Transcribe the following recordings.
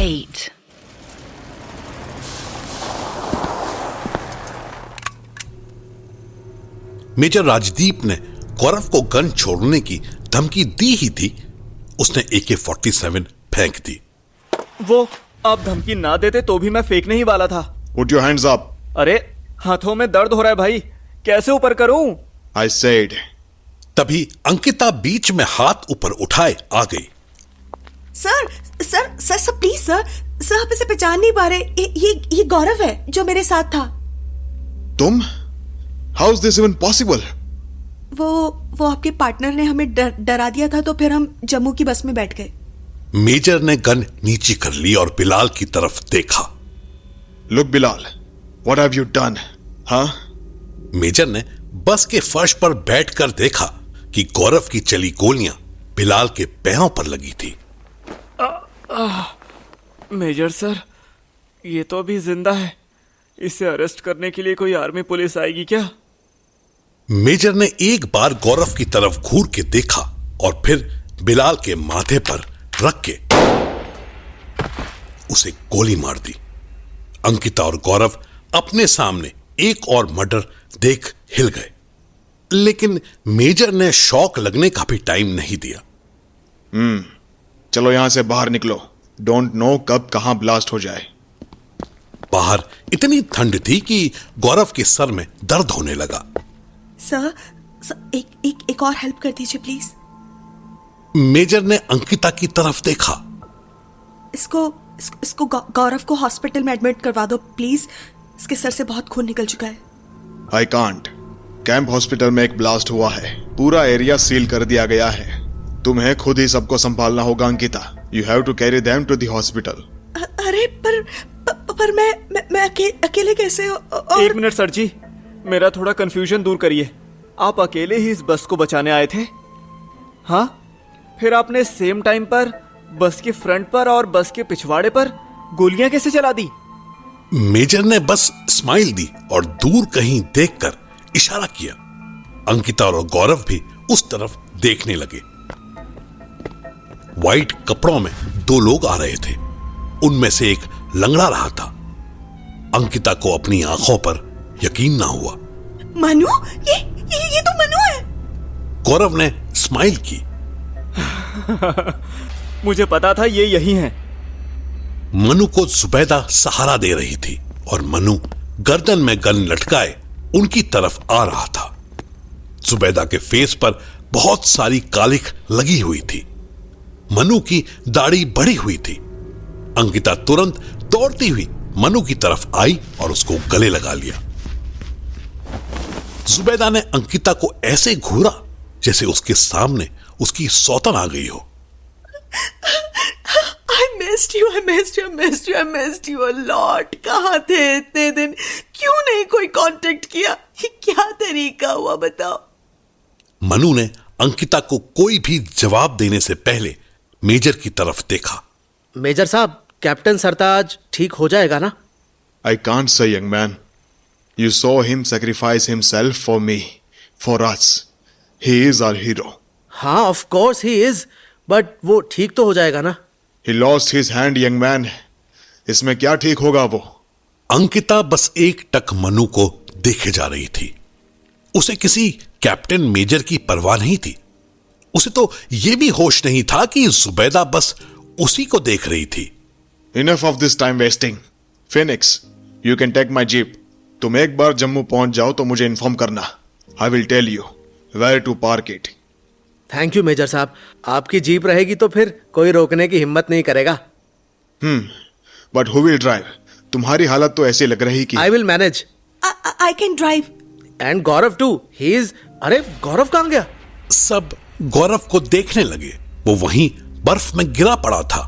8. Major Rajdeep ने गौरव को gun छोड़ने की धमकी दी ही थी, उसने AK-47 फेंक दी। वो आप धमकी ना देते तो भी मैं फेंकने ही वाला था। Put your hands up. अरे हाथों में दर्द हो रहा है भाई, कैसे ऊपर करूं? I said. तभी अंकिता बीच में हाथ ऊपर उठाए आ गई। Sir sir sir sir please sir, sir आप इसे पहचान नहीं पा रहे, ये गौरव है जो मेरे साथ था। तुम? How is this even possible? वो आपके पार्टनर ने हमें डरा दिया था, तो फिर हम जम्मू की बस में बैठ गए। मेजर ने गन नीचे कर ली और बिलाल की तरफ देखा। Look Bilal, what have you done? हाँ? मेजर ने बस के फर्श पर बैठकर देखा कि गौरव की चली गोलियां बिलाल के पैरों पर लगी थी। मेजर सर, ये तो अभी जिंदा है, इसे अरेस्ट करने के लिए कोई आर्मी पुलिस आएगी क्या? मेजर ने एक बार गौरव की तरफ घूर के देखा और फिर बिलाल के माथे पर रख के उसे गोली मार दी। अंकिता और गौरव अपने सामने एक और मर्डर देख हिल गए, लेकिन मेजर ने शॉक लगने का भी टाइम नहीं दिया। चलो यहां से बाहर निकलो, डोंट नो कब कहां ब्लास्ट हो जाए। बाहर इतनी ठंड थी कि गौरव के सर में दर्द होने लगा। सर एक और हेल्प कर दीजिए प्लीज। मेजर ने अंकिता की तरफ देखा। इसको गौरव को हॉस्पिटल में एडमिट करवा दो प्लीज, इसके सर से बहुत खून निकल चुका है। I can't. कैंप हॉस्पिटल में एक ब्लास्ट हुआ है, पूरा एरिया सील कर दिया गया है। तुम्हें खुद ही सबको संभालना होगा Ankita. You have to carry them to the hospital. अरे पर मैं अकेले कैसे? और... एक मिनट सर जी, मेरा थोड़ा कंफ्यूजन दूर करिए। आप अकेले ही इस बस को बचाने आए थे? हाँ, फिर आपने सेम टाइम पर बस के फ्रंट पर और बस के पिछवाड़े पर गोलियां कैसे चला दी? मेजर ने बस स्माइल दी और दूर कहीं देखकर इशारा किया। अंकिता और गौरव भी उस तरफ देखने लगे। व्हाइट कपड़ों में दो लोग आ रहे थे, उनमें से एक लंगड़ा रहा था। अंकिता को अपनी आंखों पर यकीन ना हुआ। मनु, ये तो मनु है। गौरव ने स्माइल की। मुझे पता था ये यही हैं। मनु को जुबैदा सहारा दे रही थी और मनु गर्दन में गन लटकाए उनकी तरफ आ रहा था। जुबैदा के फेस पर बहुत सारी कालिख लगी हुई थी। मनु की दाढ़ी बढ़ी हुई थी। अंकिता तुरंत दौड़ती हुई मनु की तरफ आई और उसको गले लगा लिया। जुबैदा ने अंकिता को ऐसे घूरा जैसे उसके सामने उसकी सौतन आ गई हो। I missed you a lot. कहाँ थे इतने दिन? क्यों नहीं कोई कांटेक्ट किया? ये क्या तरीका हुआ बताओ? मनु ने अंकिता को कोई भी जवाब देने से पहले मेजर की तरफ देखा। मेजर साहब, कैप्टन सरताज ठीक हो जाएगा ना? I can't say, young man. You saw him sacrifice himself for me, for us. He is our hero. हाँ, of course he is, but वो ठीक तो हो जाएगा ना? He lost his hand, young man. इसमें क्या ठीक होगा वो? अंकिता बस एक टक मनु को देखे जा रही थी। उसे किसी कैप्टन मेजर की परवाह नहीं थी। उसे तो यह भी होश नहीं था कि जुबैदा बस उसी को देख रही थी। Enough of this time wasting. Phoenix, you can take my jeep. तुम एक बार जम्मू पहुंच जाओ तो मुझे इन्फॉर्म करना। I will tell you where to park it. Thank you major साहब, आपकी जीप रहेगी तो फिर कोई रोकने की हिम्मत नहीं करेगा। But who will drive? तुम्हारी हालत तो ऐसी लग रही कि I will manage. I can drive. And Gaurav too, he is. अरे गौरव कहाँ गया? सब गौरव को देखने लगे। वो वहीं बर्फ में गिरा पड़ा था।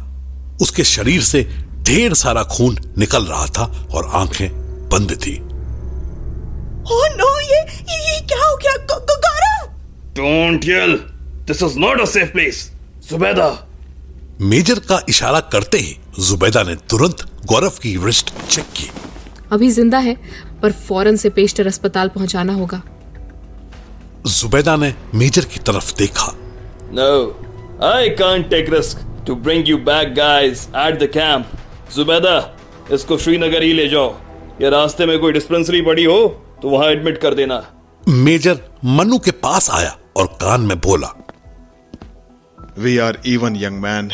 उसके शरीर से ढेर सारा खून निकल रहा था और आंखें बंद थी। Oh no, ये क्या हो गया? Gaurav! Don't yell. This is not a safe place. Zubaida. Major का इशारा करते ही जुबैदा ने तुरंत गौरव की रिस्ट चेक की। अभी जिंदा है, पर फौरन से पेशटर अस्पताल पहुंचाना होगा। जुबैदा ने मेजर की तरफ देखा। No, I can't take risk to bring you back guys at the camp. Zubaida, इसको श्रीनगर ही ले जाओ। या रास्ते में कोई डिस्पेंसरी पड़ी हो तो वहां एडमिट कर देना। मेजर मनु के पास आया और कान में बोला, we are even young man,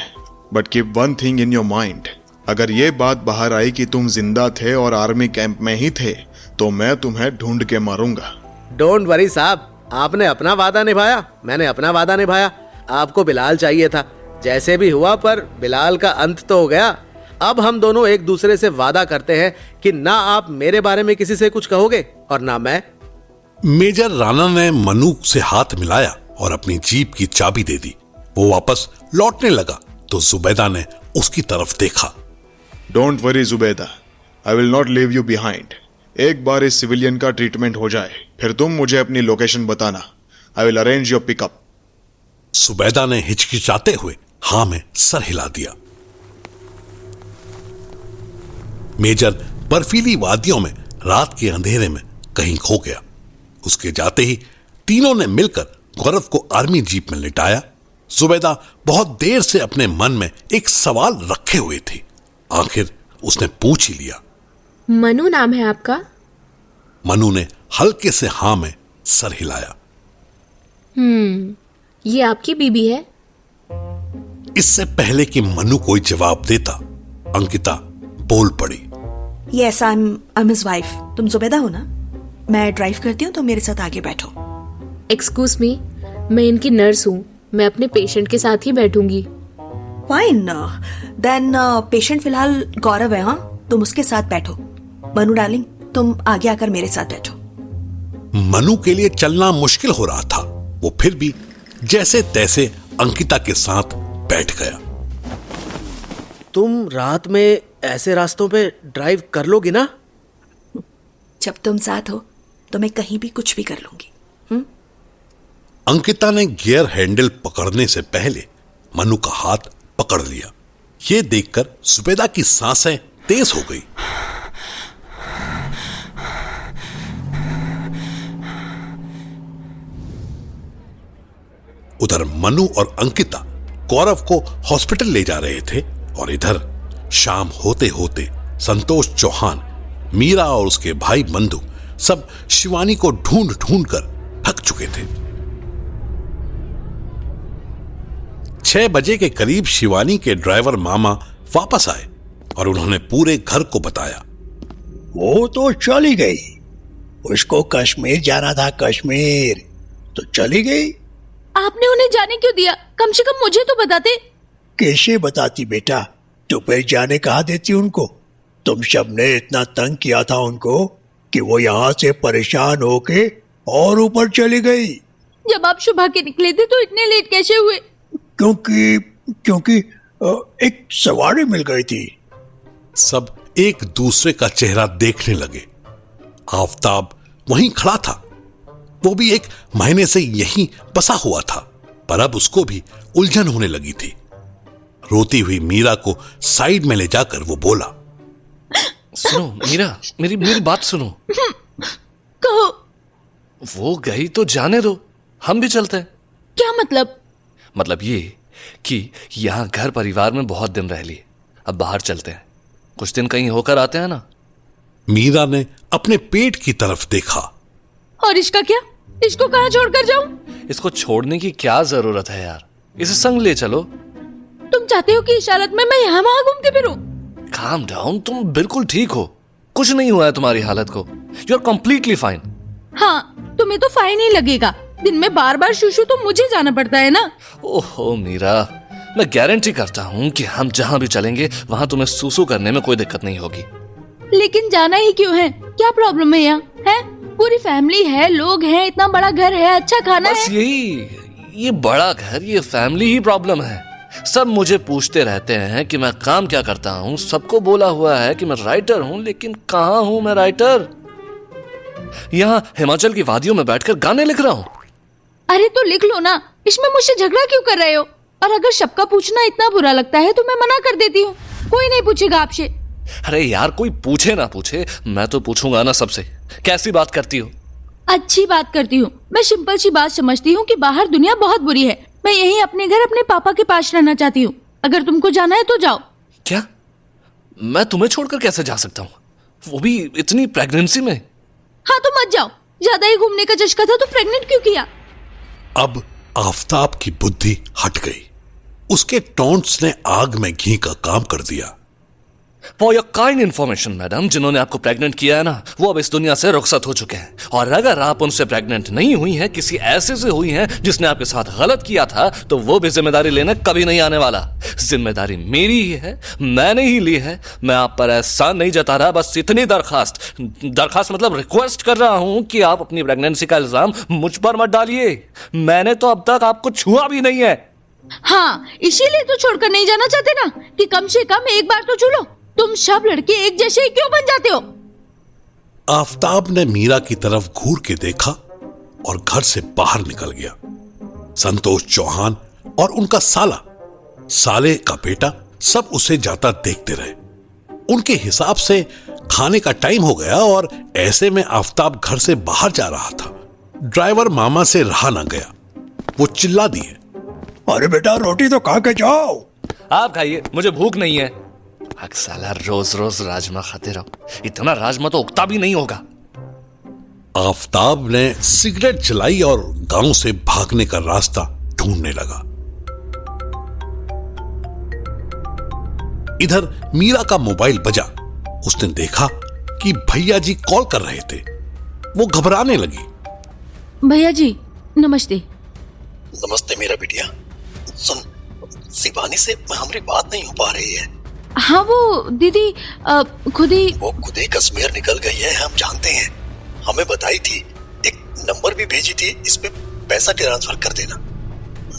but keep one thing in your mind. अगर ये बात बाहर आई कि तुम जिंदा थे और आर्मी कैंप में ही थे तो मैं तुम्हें ढूंढ के मारूंगा। डोंट वरी साहब, आपने अपना वादा निभाया, मैंने अपना वादा निभाया। आपको बिलाल चाहिए था, जैसे भी हुआ, पर बिलाल का अंत तो हो गया। अब हम दोनों एक दूसरे से वादा करते हैं कि ना आप मेरे बारे में किसी से कुछ कहोगे और ना मैं। मेजर राणा ने मनु से हाथ मिलाया और अपनी जीप की चाबी दे दी। वो वापस लौटने लगा तो जुबैदा ने उसकी तरफ देखा। Don't worry Zubaida, I will not leave you behind. एक बार इस सिविलियन का ट्रीटमेंट हो जाए फिर तुम मुझे अपनी लोकेशन बताना। I will arrange your pickup. Zubaida ने हिचकिचाते हुए हाँ में सर हिला दिया। मेजर बर्फीली वादियों में रात के अंधेरे में कहीं खो गया। उसके जाते ही तीनों ने मिलकर गौरव को आर्मी जीप में लिटाया। जुबैदा बहुत देर से अपने मन में एक सवाल रखे हुए थी। आखिर उसने पूछ ही लिया। मनु नाम है आपका? मनु ने हल्के से हाँ में सर हिलाया। ये आपकी बीबी है? इससे पहले कि मनु कोई जवाब देता, अंकिता बोल पड़ी। Yes, I am his wife. तुम जुबैदा हो ना? मैं ड्राइव करती हूँ तो मेरे साथ आगे बैठो। एक्सक्यूज मी, मैं इनकी नर्स हूँ। मैं अपने पेशेंट के साथ ही बैठूंगी। फाइन, देन पेशेंट फिलहाल गौरव है। हाँ, तुम उसके साथ बैठो। मनु डार्लिंग, तुम आगे आकर मेरे साथ बैठो। मनु के लिए चलना मुश्किल हो रहा था। वो फिर भी जैसे तैसे अंकिता के साथ बैठ गया। तुम रात में ऐसे रास्तों पे ड्राइव कर लोगी ना? जब तुम साथ हो तो मैं कहीं भी कुछ भी कर लूंगी। अंकिता ने गियर हैंडल पकड़ने से पहले मनु का हाथ पकड़ लिया। ये देखकर जुबैदा की सांसें तेज हो गई। उधर मनु और अंकिता गौरव को हॉस्पिटल ले जा रहे थे और इधर शाम होते होते संतोष चौहान, मीरा और उसके भाई बंधु सब शिवानी को ढूंढ ढूंढ कर थक चुके थे। 6 बजे के करीब शिवानी के ड्राइवर मामा वापस आए और उन्होंने पूरे घर को बताया। वो तो चली गई, उसको कश्मीर जाना था, कश्मीर तो चली गई। आपने उन्हें जाने क्यों दिया? कम से कम मुझे तो बताते। कैसे बताती बेटा, तो फिर जाने कहा देती उनको? तुम सबने इतना तंग किया था उनको कि वो यहाँ से परेशान होके और ऊपर चली गई। जब आप सुबह के निकले थे तो इतने लेट कैसे हुए? क्योंकि एक सवारी मिल गई थी। सब एक दूसरे का चेहरा देखने लगे। आफताब वहीं खड़ा था। वो भी एक महीने से यहीं बसा हुआ था, पर अब उसको भी उलझन होने लगी थी। रोती हुई मीरा को साइड में ले जाकर वो बोला, सुनो मीरा, मेरी बात सुनो। कहो। वो गई तो जाने दो, हम भी चलते हैं। क्या मतलब? मतलब ये कि यहाँ घर परिवार में बहुत दिन रह लिए, अब बाहर चलते हैं, कुछ दिन कहीं होकर आते हैं ना। मीरा ने अपने पेट की तरफ देखा। और इसका क्या? इसको कहाँ छोड़कर जाऊं? इसको छोड़ने की क्या जरूरत है यार, इसे संग ले चलो। तुम चाहते हो कि इस हालत में मैं यहाँ वहां घूमती फिरूं? काम डाउन, तुम बिल्कुल ठीक हो, कुछ नहीं हुआ है तुम्हारी हालत को। You are completely fine. हाँ, तुम्हें तो फाइन ही लगेगा। दिन में बार बार शुशु तो मुझे जाना पड़ता है ना। ओहो मीरा, मैं गारंटी करता हूँ कि हम जहाँ भी चलेंगे वहाँ तुम्हें सूसू करने में कोई दिक्कत नहीं होगी। लेकिन जाना ही क्यों है? क्या प्रॉब्लम है यहाँ? है पूरी फैमिली है, लोग हैं, इतना बड़ा घर है, अच्छा खाना बस है। यही, ये बड़ा घर, ये फैमिली ही प्रॉब्लम है। सब मुझे पूछते रहते हैं कि मैं काम क्या करता हूँ। सबको बोला हुआ है कि मैं राइटर हूँ, लेकिन कहाँ हूँ मैं राइटर? यहाँ हिमाचल की वादियों में बैठकर गाने लिख रहा हूँ। अरे तो लिख लो ना, इसमें मुझसे झगड़ा क्यों कर रहे हो? और अगर सबका पूछना इतना बुरा लगता है तो मैं मना कर देती हूँ, कोई नहीं पूछेगा आपसे। अरे यार, कोई पूछे ना पूछे, मैं तो पूछूंगा ना सबसे। कैसी बात करती हो? अच्छी बात करती हूँ। मैं सिंपल सी बात समझती हूँ कि बाहर दुनिया बहुत बुरी है। मैं यहीं अपने घर अपने पापा के पास रहना चाहती हूँ। अगर तुमको जाना है तो जाओ। क्या? मैं तुम्हें छोड़कर कैसे जा सकता हूँ, वो भी इतनी प्रेगनेंसी में। हाँ तो मत जाओ, ज्यादा ही घूमने का चस्का था तो प्रेग्नेंट क्यों किया? अब आफताब की बुद्धि हट गई। उसके टॉन्ट्स ने आग में घी का काम कर दिया। For your kind information madam, जिन्होंने आपको प्रेग्नेंट किया है ना, वो अब इस दुनिया से रुखसत हो चुके हैं। और अगर आप उनसे प्रेग्नेंट नहीं हुई हैं, किसी ऐसे से हुई हैं जिसने आपके साथ गलत किया था, तो वो भी जिम्मेदारी लेने कभी नहीं आने वाला। जिम्मेदारी मेरी ही है, मैंने ही ली है। मैं आप पर एहसान नहीं जता रहा, बस इतनी दरखास्त मतलब रिक्वेस्ट कर रहा हूं कि आप अपनी प्रेगनेंसी का इल्जाम मुझ पर मत डालिए। मैंने तो अब तक आपको छुआ भी नहीं है। हाँ, इसीलिए तो छोड़कर नहीं जाना चाहते ना, कि कम से कम एक बार तो छू लो। तुम सब लड़के एक जैसे ही क्यों बन जाते हो? आफताब ने मीरा की तरफ घूर के देखा और घर से बाहर निकल गया। संतोष चौहान और उनका साले का बेटा सब उसे जाता देखते रहे। उनके हिसाब से खाने का टाइम हो गया और ऐसे में आफताब घर से बाहर जा रहा था। ड्राइवर मामा से रहा ना गया, वो चिल्ला दिए, अरे बेटा रोटी तो खा के जाओ। आप खाइए, मुझे भूख नहीं है। साला रोज रोज राजमा खाते रहो, इतना राजमा तो उगता भी नहीं होगा। आफताब ने सिगरेट जलाई और गांव से भागने का रास्ता ढूंढने लगा। इधर मीरा का मोबाइल बजा। उसने देखा कि भैया जी कॉल कर रहे थे। वो घबराने लगी। भैया जी नमस्ते। नमस्ते मेरा बिटिया। सुन, शिवानी से हमारी बात नहीं हो पा रही है। हाँ वो दीदी खुद ही कश्मीर निकल गई है, हम जानते हैं। हमें बताई थी, एक नंबर भी भेजी थी, इस पे पैसा ट्रांसफर कर देना।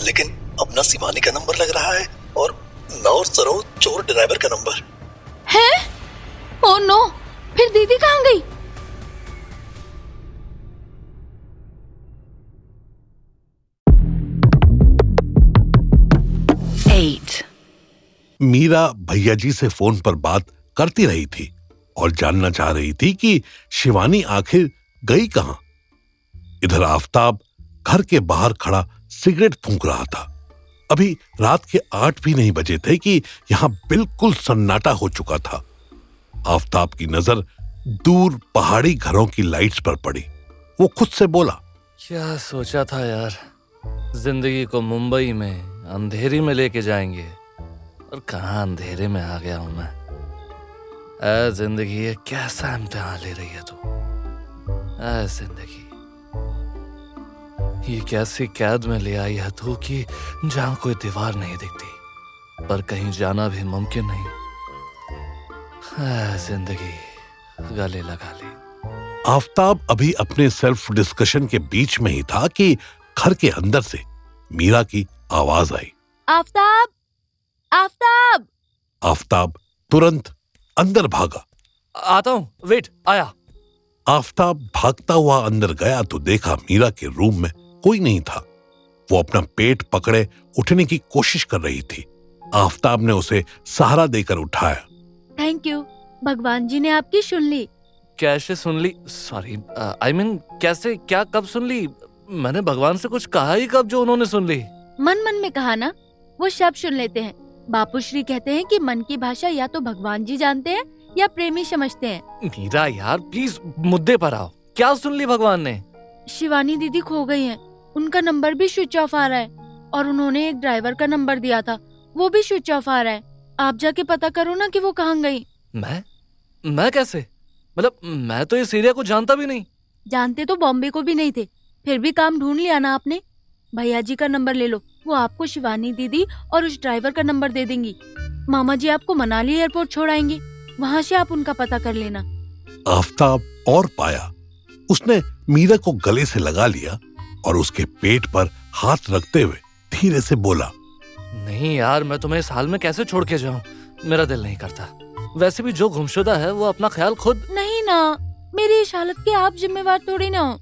लेकिन अपना शिवानी का नंबर लग रहा है और नौर सरोज चोर ड्राइवर का नंबर है। ओ नो, फिर दीदी कहाँ गई? मीरा भैया जी से फोन पर बात करती रही थी और जानना चाह रही थी कि शिवानी आखिर गई कहां। इधर आफताब घर के बाहर खड़ा सिगरेट फूंक रहा था। अभी रात के 8 भी नहीं बजे थे कि यहां बिल्कुल सन्नाटा हो चुका था। आफताब की नजर दूर पहाड़ी घरों की लाइट्स पर पड़ी। वो खुद से बोला, क्या सोचा था यार, जिंदगी को मुंबई में अंधेरी में लेके जाएंगे, और कहां अंधेरे में आ गया हूं मैं। ऐ जिंदगी, ये कैसा इम्तिहान ले रही है तू। ऐ जिंदगी, ये कैसी कैद में ले आई है तू कि जहां कोई दीवार नहीं दिखती, पर कहीं जाना भी मुमकिन नहीं। ऐ जिंदगी, गले लगा ली। आफताब अभी अपने सेल्फ डिस्कशन के बीच में ही था कि घर के अंदर से मीरा की आवाज आई, आफताब, आफताब। आफताब तुरंत अंदर भागा। आता हूं, वेट, आया। आफताब भागता हुआ अंदर गया तो देखा मीरा के रूम में कोई नहीं था। वो अपना पेट पकड़े उठने की कोशिश कर रही थी। आफताब ने उसे सहारा देकर उठाया। थैंक यू, भगवान जी ने आपकी सुन ली। कैसे सुन ली? सॉरी, आई मीन कैसे, क्या, कब सुन ली? मैंने भगवान से कुछ कहा ही कब जो उन्होंने सुन ली? मन मन में कहा ना, वो सब सुन लेते हैं। बापू श्री कहते हैं कि मन की भाषा या तो भगवान जी जानते हैं या प्रेमी समझते हैं। मीरा यार प्लीज मुद्दे पर आओ। क्या सुन ली भगवान ने? शिवानी दीदी खो गई हैं। उनका नंबर भी स्विच ऑफ आ रहा है और उन्होंने एक ड्राइवर का नंबर दिया था, वो भी स्विच ऑफ आ रहा है। आप जाके पता करो ना कि वो कहाँ गई। मैं कैसे? मतलब मैं तो इस एरिया को जानता भी नहीं। जानते तो बॉम्बे को भी नहीं थे, फिर भी काम ढूंढ लिया ना आपने। भैया जी का नंबर ले लो, वो आपको शिवानी दीदी और उस ड्राइवर का नंबर दे देंगी। मामा जी आपको मनाली एयरपोर्ट छोड़ आएंगे, वहाँ से आप उनका पता कर लेना। आफताब और पाया। उसने मीरा को गले से लगा लिया और उसके पेट पर हाथ रखते हुए धीरे से बोला, नहीं यार, मैं तुम्हें इस हाल में कैसे छोड़ के जाऊं? मेरा दिल नहीं करता। वैसे भी जो गुमशुदा है वो अपना ख्याल खुद। नहीं ना, मेरी इस हालत के आप जिम्मेवार थोड़ी ना हो।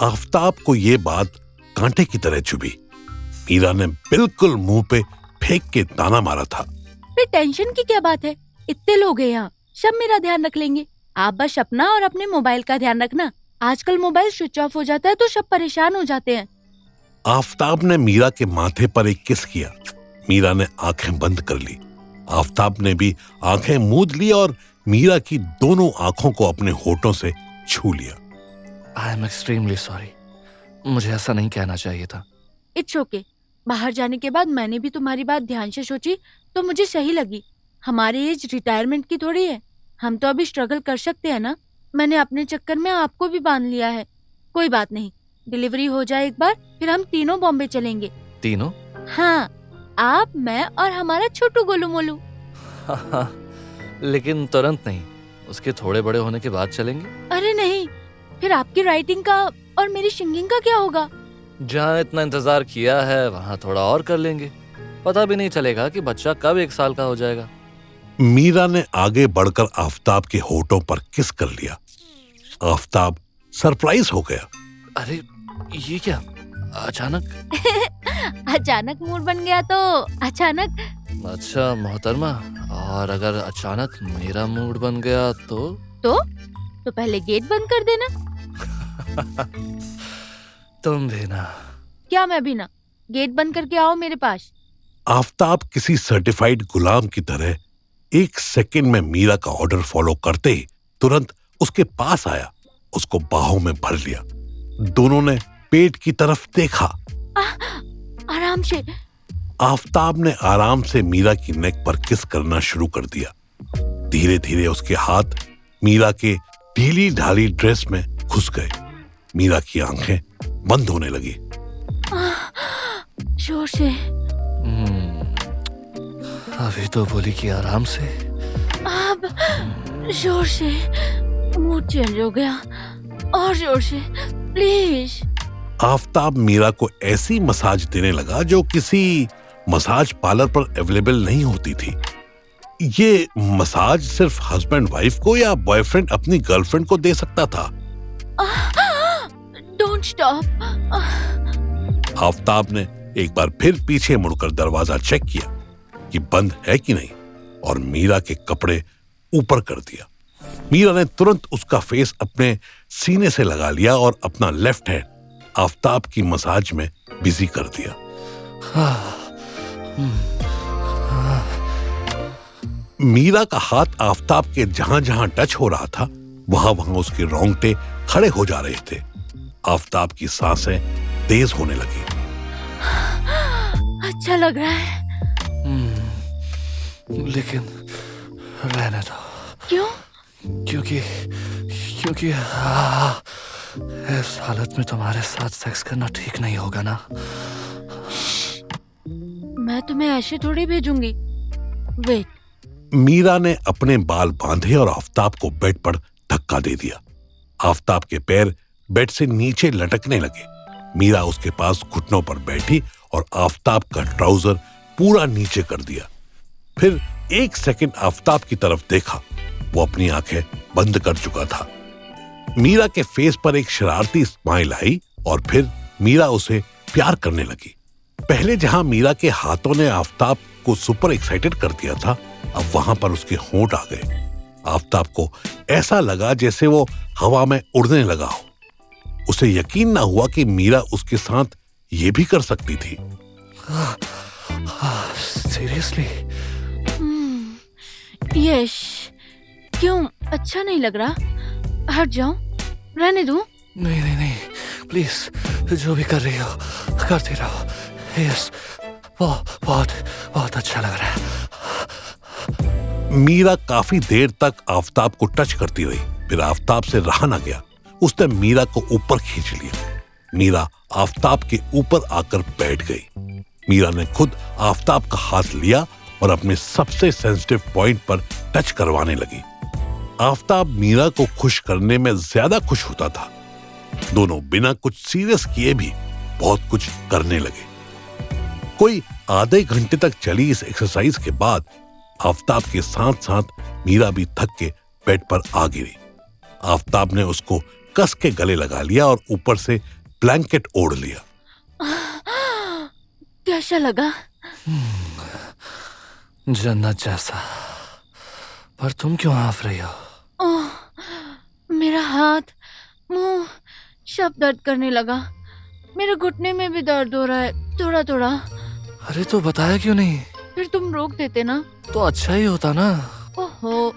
आफताब को ये बात कांटे की तरह चुभी। मीरा ने बिल्कुल मुंह पे फेंक के ताना मारा था। फिर टेंशन की क्या बात है, इतने लोग हैं यहाँ, सब मेरा ध्यान रख लेंगे। आप बस अपना और अपने मोबाइल का ध्यान रखना। आजकल मोबाइल स्विच ऑफ हो जाता है तो सब परेशान हो जाते हैं। आफताब ने मीरा के माथे पर एक किस किया। मीरा ने आंखें बंद कर ली। आफताब ने भी आंखें मूंद ली और मीरा की दोनों आंखों को अपने होठों से छू लिया। आई एम एक्सट्रीमली सॉरी, मुझे ऐसा नहीं कहना चाहिए था। It's okay. बाहर जाने के बाद मैंने भी तुम्हारी बात ध्यान से सोची तो मुझे सही लगी। हमारी एज रिटायरमेंट की थोड़ी है, हम तो अभी स्ट्रगल कर सकते हैं ना। मैंने अपने चक्कर में आपको भी बांध लिया है। कोई बात नहीं, डिलीवरी हो जाए एक बार, फिर हम तीनों बॉम्बे चलेंगे। तीनों? हाँ, आप, मैं और हमारा छोटू गोलू मोलू। लेकिन तुरंत नहीं, उसके थोड़े बड़े होने के बाद चलेंगे। अरे नहीं, फिर आपकी राइटिंग का और मेरी सिंगिंग का क्या होगा? जहाँ इतना इंतजार किया है वहाँ थोड़ा और कर लेंगे, पता भी नहीं चलेगा कि बच्चा कब 1 साल का हो जाएगा। मीरा ने आगे बढ़कर आफताब के होठों पर किस कर लिया। आफताब सरप्राइज हो गया। अरे ये क्या, अचानक? अचानक मूड बन गया तो अचानक। अच्छा मोहतरमा, और अगर अचानक मेरा मूड बन गया तो पहले गेट बंद कर देना। तुम भी ना। क्या मैं भी ना? गेट बंद करके आओ मेरे पास। आफताब किसी सर्टिफाइड गुलाम की तरह 1 सेकंड में मीरा का ऑर्डर फॉलो करते ही तुरंत उसके पास आया, उसको बाहों में भर लिया। दोनों ने पेट की तरफ देखा। आराम से। आफताब ने आराम से मीरा की नेक पर किस करना शुरू कर दिया। धीरे धीरे उसके हाथ मीरा के ढीली ढाली ड्रेस में घुस गए। मीरा की आंखें बंद होने लगी। जोर से। अभी तो बोली कि आराम से। अब जोर से। मूड चेंज हो गया, और जोर से प्लीज। आफताब मीरा को ऐसी मसाज देने लगा जो किसी मसाज पार्लर पर अवेलेबल नहीं होती थी। ये मसाज सिर्फ हस्बैंड वाइफ को या बॉयफ्रेंड अपनी गर्लफ्रेंड को दे सकता था। Don't stop. आफताब ने एक बार फिर पीछे मुड़कर दरवाजा चेक किया कि बंद है कि नहीं, और मीरा के कपड़े ऊपर कर दिया। मीरा ने तुरंत उसका फेस अपने सीने से लगा लिया और अपना लेफ्ट हैंड आफताब की मसाज में बिजी कर दिया। मीरा का हाथ आफताब के जहां जहां टच हो रहा था वहां वहां उसके रोंगटे खड़े हो जा रहे थे। आफताब की सांसें तेज होने लगी। अच्छा लग रहा है। लेकिन रहने दो। क्यों? क्योंकि इस हालत में तुम्हारे साथ सेक्स करना ठीक नहीं होगा ना। मैं तुम्हें ऐसे थोड़ी भेजूंगी। वेट। मीरा ने अपने बाल बांधे और आफताब को बेड पर धक्का दे दिया। आफताब के पैर बेड से नीचे लटकने लगे। मीरा उसके पास घुटनों पर बैठी और आफताब का ट्राउजर पूरा नीचे कर दिया। फिर 1 सेकंड आफताब की तरफ देखा। वो अपनी आंखें बंद कर चुका था। मीरा के फेस पर एक शरारती स्माइल आई और फिर मीरा उसे प्यार करने लगी। पहले जहां मीरा के हाथों ने आफताब को सुपर एक्साइटेड कर दिया था, अब वहां पर उसके होंठ आ गए। आफताब को ऐसा लगा जैसे वो हवा में उड़ने लगा हो। उसे यकीन ना हुआ कि मीरा उसके साथ ये भी कर सकती थी। सीरियसली? यश, क्यों अच्छा नहीं लग रहा? हट जाऊं? रहने दूं? नहीं, प्लीज जो भी कर रही हो करती रहो। यस, बहुत अच्छा लग रहा है। मीरा काफी देर तक आफताब को टच करती रही, फिर आफताब से रहा ना गया। उसने मीरा को ऊपर खींच लिया। मीरा आफताब के ऊपर आकर बैठ गई। मीरा ने खुद आफताब का हाथ लिया और अपने सबसे सेंसिटिव पॉइंट पर टच करवाने लगी। आफताब मीरा को खुश करने में ज्यादा खुश होता था। दोनों बिना कुछ सीरियस किए भी बहुत कुछ करने लगे। कोई आधे घंटे तक चली इस एक्सरसाइज के बाद आफताब के साथ साथ मीरा भी थक के बेड पर आ गिरी। आफताब ने उसको कस के गले लगा लिया और ऊपर से ब्लैंकेट ओढ़ लिया। कैसा लगा? जन्नत जैसा। पर तुम क्यों हाफ रही हो? ओह, मेरा हाथ, मुंह सब दर्द करने लगा। मेरे घुटने में भी दर्द हो रहा है थोड़ा थोड़ा। अरे तो बताया क्यों नहीं? फिर तुम रोक देते ना। तो अच्छा ही होता ना। ओहो,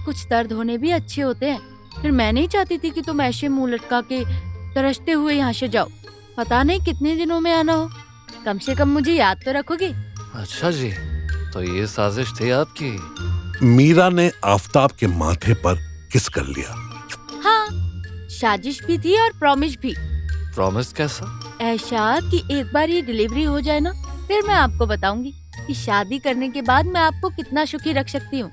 कुछ दर्द होने भी अच्छे होते हैं। फिर मैं नहीं चाहती थी कि तुम ऐसे मुंह लटका के तरसते हुए यहाँ से जाओ। पता नहीं कितने दिनों में आना हो। कम से कम मुझे याद तो रखोगे। अच्छा जी, तो ये साजिश थी आपकी। मीरा ने आफताब के माथे पर किस कर लिया। हाँ, साजिश भी थी और प्रॉमिस भी। प्रॉमिस कैसा? ऐसा कि एक बार ये डिलीवरी हो जाए ना, फिर मैं आपको बताऊंगी कि शादी करने के बाद मैं आपको कितना सुखी रख सकती हूँ।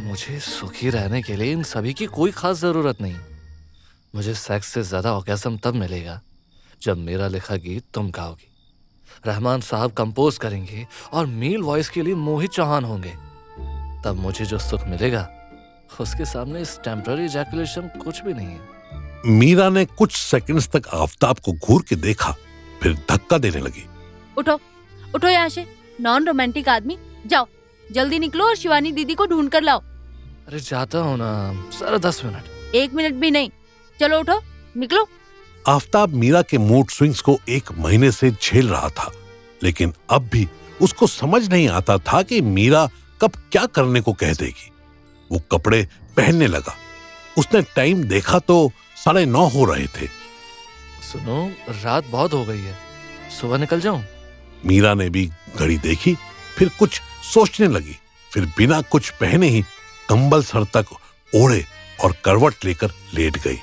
मुझे सुखी रहने के लिए इन सभी की कोई खास जरूरत नहीं। मुझे सेक्स से ज्यादा ऑर्गेज़म तब मिलेगा जब मेरा लिखा गीत तुम गाओगी, रहमान साहब कंपोज करेंगे और मेल वॉइस के लिए मोहित चौहान होंगे। तब मुझे जो सुख मिलेगा उसके सामने इस टेम्पररी इजैकुलेशन कुछ भी नहीं है। मीरा ने कुछ सेकंड्स तक आफताब को घूर के देखा, फिर धक्का देने लगी। उठो, उठो यहाँ से, नॉन रोमांटिक आदमी। जाओ, जल्दी निकलो और शिवानी दीदी को ढूंढ कर लाओ। अरे जाता हूँ ना, जरा 10 मिनट। 1 मिनट भी नहीं। चलो उठो, निकलो। आफताब मीरा के मूड स्विंग्स को 1 महीने से झेल रहा था, लेकिन अब भी उसको समझ नहीं आता था कि मीरा कब क्या करने को कह देगी। वो कपड़े पहनने लगा। उसने टाइम देखा तो 9:30 हो रहे थे। सुनो, रात बहुत हो गई है, सुबह निकल जाऊं? मीरा ने भी घड़ी देखी, फिर कुछ सोचने लगी। फिर बिना कुछ पहने ही कंबल सर तक ओढ़े और करवट लेकर लेट गई।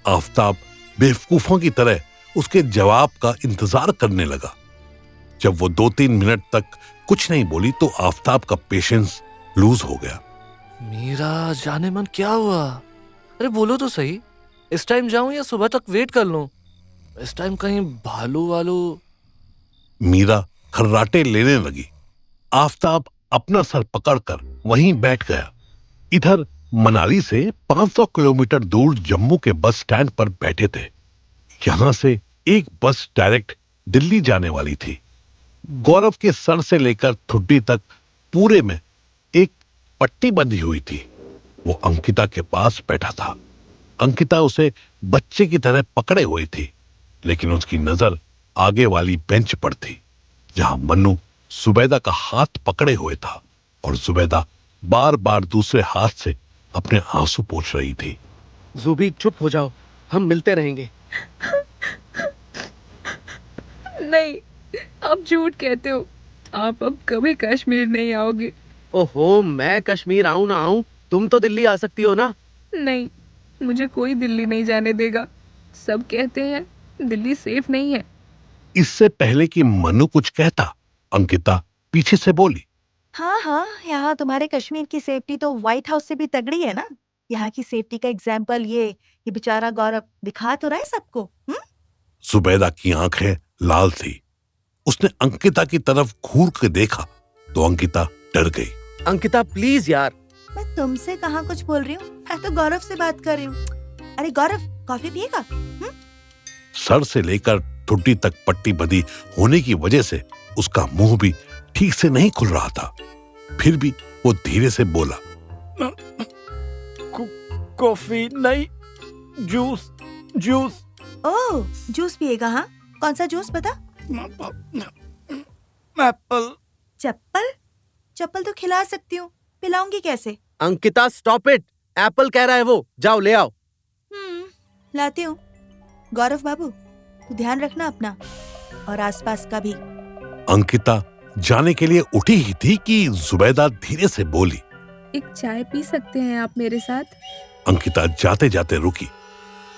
आफताब बेवकूफों की तरह उसके जवाब का इंतजार करने लगा। जब वो 2-3 मिनट तक कुछ नहीं बोली तो आफताब का पेशेंस लूज हो गया। मीरा, जाने मन क्या हुआ? अरे बोलो तो सही, इस टाइम जाऊं या सुबह तक वेट कर लूं? इस टाइम कहीं भालू वालू। मीरा खर्राटे लेने लगी। आफताब अपना सर पकड़कर वहीं बैठ गया। इधर मनाली से 500 किलोमीटर दूर जम्मू के बस स्टैंड पर बैठे थे। यहां से एक बस डायरेक्ट दिल्ली जाने वाली थी। गौरव के सर से लेकर ठुड्डी तक पूरे में एक पट्टी बंधी हुई थी। वो अंकिता के पास बैठा था। अंकिता उसे बच्चे की तरह पकड़े हुई थी, लेकिन उसकी नजर आगे वाली बेंच पर थी, जहां मन्नू जुबैदा का हाथ पकड़े हुए था और जुबैदा बार बार दूसरे हाथ से अपने आंसू पोंछ रही थी। जुबी चुप हो जाओ, हम मिलते रहेंगे। नहीं, आप झूठ कहते हो। आप अब कभी कश्मीर नहीं आओगे। ओहो, मैं कश्मीर आऊं ना आऊं, तुम तो दिल्ली आ सकती हो ना। नहीं, मुझे कोई दिल्ली नहीं जाने देगा। सब कहते हैं दिल्ली सेफ नहीं है। इससे पहले कि मन्नू कुछ कहता, अंकिता पीछे से बोली, हाँ हाँ, यहाँ तुम्हारे कश्मीर की सेफ्टी तो व्हाइट हाउस से भी तगड़ी है ना। यहाँ की सेफ्टी का एग्जाम्पल ये बेचारा गौरव दिखा तो रहा है सबको। जुबैदा की आंखें लाल थी। उसने अंकिता की तरफ घूर के देखा तो अंकिता डर गई। अंकिता प्लीज यार। मैं तुमसे कहाँ कुछ बोल रही हूँ, मैं तो गौरव से बात कर रही हूँ। अरे गौरव, कॉफी पिएगा? सर से लेकर ठुड्डी तक पट्टी बंधी होने की वजह से उसका मुंह भी ठीक से नहीं खुल रहा था। फिर भी वो धीरे से बोला, कॉफी नहीं, जूस। जूस। ओह, जूस पिएगा? हाँ, कौन सा जूस बता? एप्पल। चप्पल? चप्पल तो खिला सकती हूँ, पिलाऊंगी कैसे? अंकिता स्टॉप इट, एप्पल कह रहा है वो, जाओ ले आओ। लाती हूँ। गौरव बाबू, तू ध्यान रखना अपना और आसपास का भी। अंकिता जाने के लिए उठी ही थी कि जुबैदा धीरे से बोली, एक चाय पी सकते हैं आप मेरे साथ? अंकिता जाते जाते रुकी।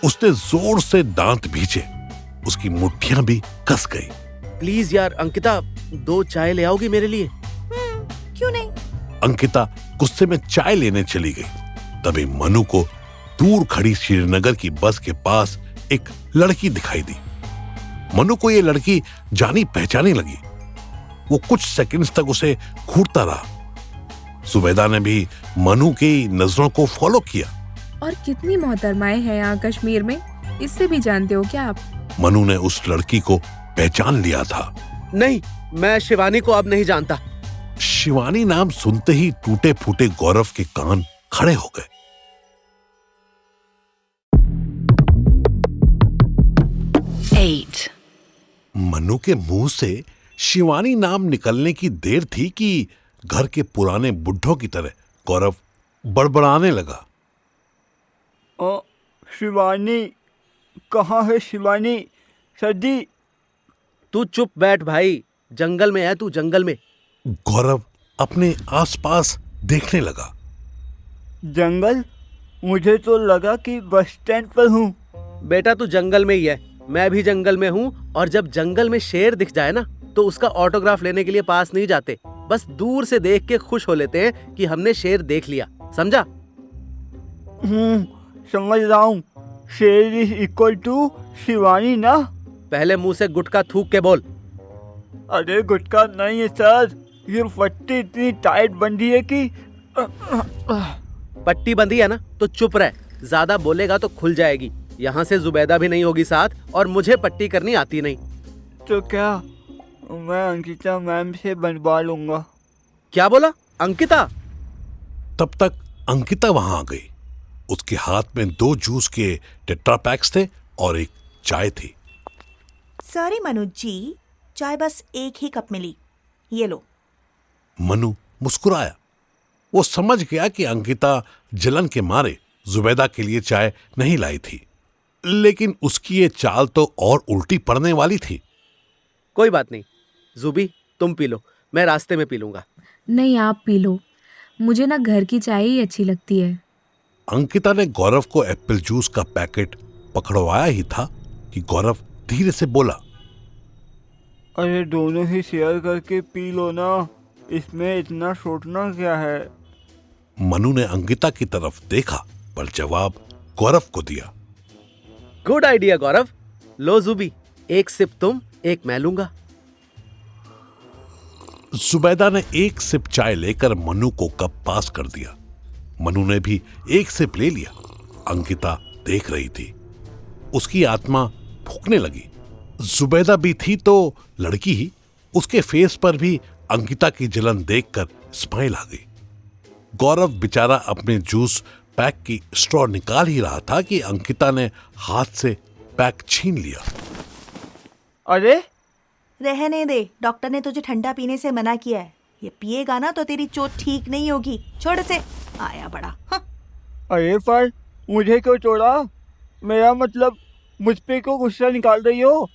उसने जोर से दांत भींचे, उसकी मुट्ठियां भी कस गई। प्लीज यार अंकिता, 2 चाय ले आओगी मेरे लिए? क्यों नहीं? अंकिता गुस्से में चाय लेने चली गई। तभी मनु को दूर खड़ी श्रीनगर की बस के पास एक लड़की दिखाई दी। मनु को ये लड़की जानी पहचानी लगी। वो कुछ सेकंड्स तक उसे घूरता रहा। जुबैदा ने भी मनु की नजरों को फॉलो किया। और कितनी मोहतरमाएं हैं यहाँ कश्मीर में, इससे भी जानते हो क्या आप? मनु ने उस लड़की को पहचान लिया था। नहीं, मैं शिवानी को अब नहीं जानता। शिवानी नाम सुनते ही टूटे फूटे गौरव के कान खड़े हो गए। मनु के मुंह से शिवानी नाम निकलने की देर थी कि घर के पुराने बुढ़ों की तरह गौरव बड़बड़ाने लगा। शिवानी कहाँ है शिवानी? सर जी। तू चुप बैठ भाई, जंगल में है तू, जंगल में। गौरव अपने आसपास देखने लगा। जंगल? मुझे तो लगा कि बस स्टैंड पर हूँ। बेटा तू जंगल में ही है, मैं भी जंगल में हूँ। और जब जंगल में शेर दिख जाए ना तो उसका ऑटोग्राफ लेने के लिए पास नहीं जाते, बस दूर से देख के खुश हो लेते हैं कि हमने शेर देख लिया, समझा? समझ रहा हूँ। शेर इज इक्वल टू शिवानी ना? पहले मुंह से गुटखा थूक के बोल। अरे गुटका नहीं है सर, ये पट्टी इतनी टाइट बंधी है कि पट्टी बंधी है ना तो चुप रह, ज्यादा बोलेगा तो खुल जाएगी। यहाँ से जुबैदा भी नहीं होगी साथ, और मुझे पट्टी करनी आती नहीं। तो क्या मैं अंकिता मैम से बनवा लूंगा? क्या बोला? अंकिता? तब तक अंकिता वहां आ गई। उसके हाथ में 2 जूस के टेट्रा पैक्स थे और एक चाय थी। सॉरी मनोज जी, चाय बस एक ही कप मिली, ये लो। मनु मुस्कुराया। वो समझ गया कि अंकिता जलन के मारे जुबैदा के लिए चाय नहीं लाई थी, लेकिन उसकी ये चाल तो और उल्टी पड़ने वाली थी। कोई बात नहीं, जुबी तुम पी लो, मैं रास्ते में पी लूंगा। नहीं आप पी लो, मुझे ना घर की चाय ही अच्छी लगती है। अंकिता ने गौरव को एप्पल जूस का पैकेट पकड़वाया ही था कि गौरव धीरे से बोला, अरे दोनों ही शेयर करके पी लो ना, इसमें इतना सोचना क्या है? मनु ने अंकिता की तरफ देखा पर जवाब गौरव को दिया। गुड आइडिया गौरव, लो जुबी, एक सिप तुम, एक मैं लूंगा। जुबैदा ने एक सिप चाय लेकर मनु को कप पास कर दिया। मनु ने भी एक सिप ले लिया। अंकिता देख रही थी, उसकी आत्मा फूकने लगी। जुबैदा भी थी तो लड़की ही, उसके फेस पर भी अंकिता की जलन देखकर स्माइल आ गई। गौरव बेचारा अपने जूस पैक की स्ट्रॉ निकाल ही रहा था कि अंकिता ने हाथ से पैक छीन लिया। अरे रहने दे, डॉक्टर ने तुझे ठंडा पीने से मना किया है। ये पिएगा ना तो तेरी चोट ठीक नहीं होगी। छोड़ से, आया बड़ा। हाँ। अरे पर मुझे क्यों तोड़ा? मेरा मतलब मुझ पे क्यों गुस्सा निकाल रही हो?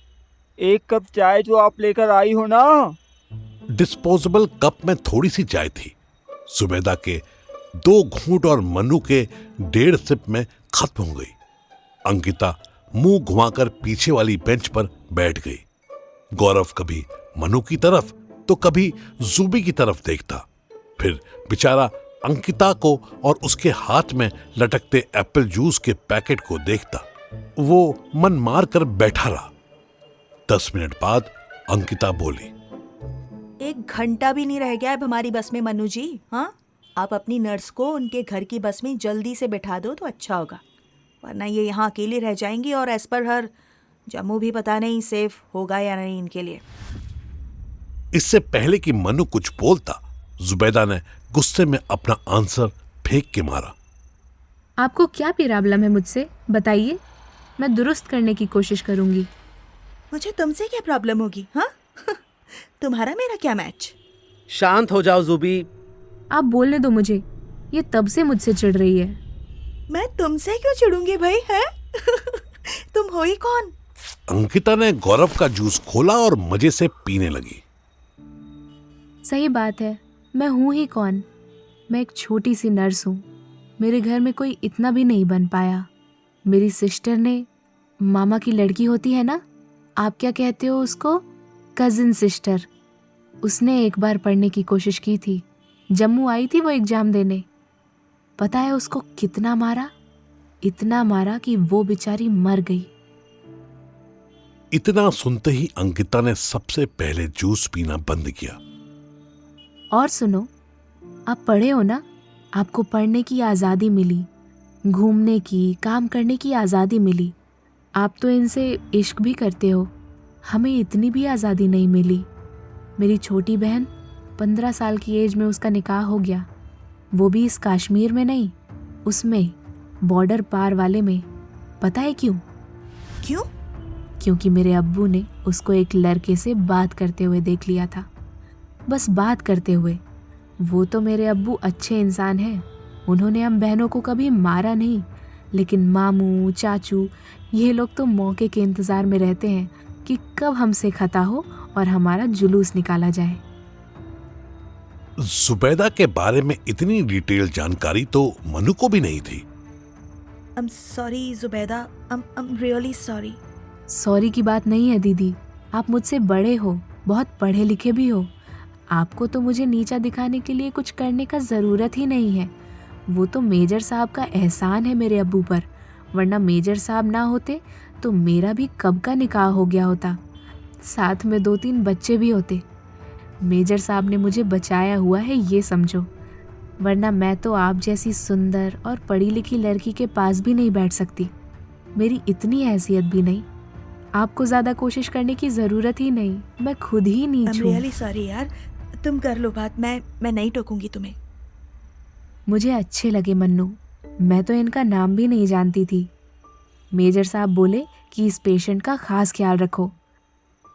एक कप चाय तो आप लेकर आई हो ना। डिस्पोजेबल कप में थोड़ी सी चाय थी। जुबैदा के 2 घूंट और मनु के 1.5 सिप में खत्म हो गई। अंकिता मुंह घुमाकर पीछे वाली बेंच पर बैठ गई। गौरव कभी मनु की तरफ तो कभी जुबी की तरफ देखता, फिर बेचारा अंकिता को और उसके हाथ में लटकते एप्पल जूस के पैकेट को देखता। वो मन मार कर बैठा रहा। 10 मिनट बाद अंकिता बोली, 1 घंटा भी नहीं रह गया अब हमारी बस में मनु जी। हाँ, आप अपनी नर्स को उनके घर की बस में जल्दी से बिठा दो तो अच्छा होगा, वरना ये यहाँ अकेले रह जाएंगी और एज पर हर जम्मू भी पता नहीं सेफ होगा या नहीं इनके लिए। इससे पहले कि मनु कुछ बोलता, जुबैदा ने गुस्से में अपना आंसर फेंक के मारा। आपको क्या प्रॉब्लम है मुझसे बताइए, मैं दुरुस्त करने की कोशिश करूंगी। मुझे तुमसे क्या प्रॉब्लम होगी? हाँ तुम्हारा मेरा क्या मैच? शांत हो जाओ जुबी। आप बोलने दो मुझे, ये तब से मुझसे चिढ़ रही है। मैं तुमसे क्यों चिढ़ूंगी भाई? है तुम हो ही कौन? अंकिता ने गौरव का जूस खोला और मजे से पीने लगी। सही बात है, मैं हूँ ही कौन? मैं एक छोटी सी नर्स हूँ। मेरे घर में कोई इतना भी नहीं बन पाया। मेरी सिस्टर ने, मामा की लड़की होती है ना, आप क्या कहते हो उसको, कजिन सिस्टर, उसने एक बार पढ़ने की कोशिश की थी। जम्मू आई थी वो एग्जाम देने। पता है उसको कितना मारा? इतना मारा कि वो बेचारी मर गई। इतना सुनते ही अंकिता ने सबसे पहले जूस पीना बंद किया। और सुनो, आप पढ़े हो ना, आपको पढ़ने की आज़ादी मिली, घूमने की, काम करने की आज़ादी मिली। आप तो इनसे इश्क भी करते हो, हमें इतनी भी आज़ादी नहीं मिली। मेरी छोटी बहन 15 साल की एज में उसका निकाह हो गया, वो भी इस कश्मीर में नहीं, उसमें बॉर्डर पार वाले में। पता है क्यों? क्यों? क्योंकि मेरे अब्बू ने उसको एक लड़के से बात करते हुए देख लिया था। बस बात करते हुए। वो तो मेरे अब्बू अच्छे इंसान हैं, उन्होंने हम बहनों को कभी मारा नहीं, लेकिन मामू चाचू ये लोग तो मौके के इंतज़ार में रहते हैं कि कब हमसे खता हो और हमारा जुलूस निकाला जाए। जुबैदा के बारे में इतनी डिटेल जानकारी तो मनु को भी नहीं थी। I'm sorry Zubaida, I'm really sorry। Sorry की बात नहीं है दीदी, आप मुझसे बड़े हो, बहुत पढ़े लिखे भी हो। आपको तो मुझे नीचा दिखाने के लिए कुछ करने का ज़रूरत ही नहीं है। वो तो मेजर साहब का एहसान है मेरे अब्बू पर, वरना मेजर साहब ना होते तो मेरा भी कब का निकाह हो गया होता, साथ में 2-3 बच्चे भी होते। मेजर साहब ने मुझे बचाया हुआ है ये समझो, वरना मैं तो आप जैसी सुंदर और पढ़ी लिखी लड़की के पास भी नहीं बैठ सकती। मेरी इतनी हैसियत भी नहीं, आपको ज़्यादा कोशिश करने की ज़रूरत ही नहीं, मैं खुद ही नीच I'm हूँ। really sorry यार, तुम कर लो बात, मैं नहीं टोकूंगी तुम्हें। मुझे अच्छे लगे मन्नू, मैं तो इनका नाम भी नहीं जानती थी। मेजर साहब बोले कि इस पेशेंट का खास ख्याल रखो।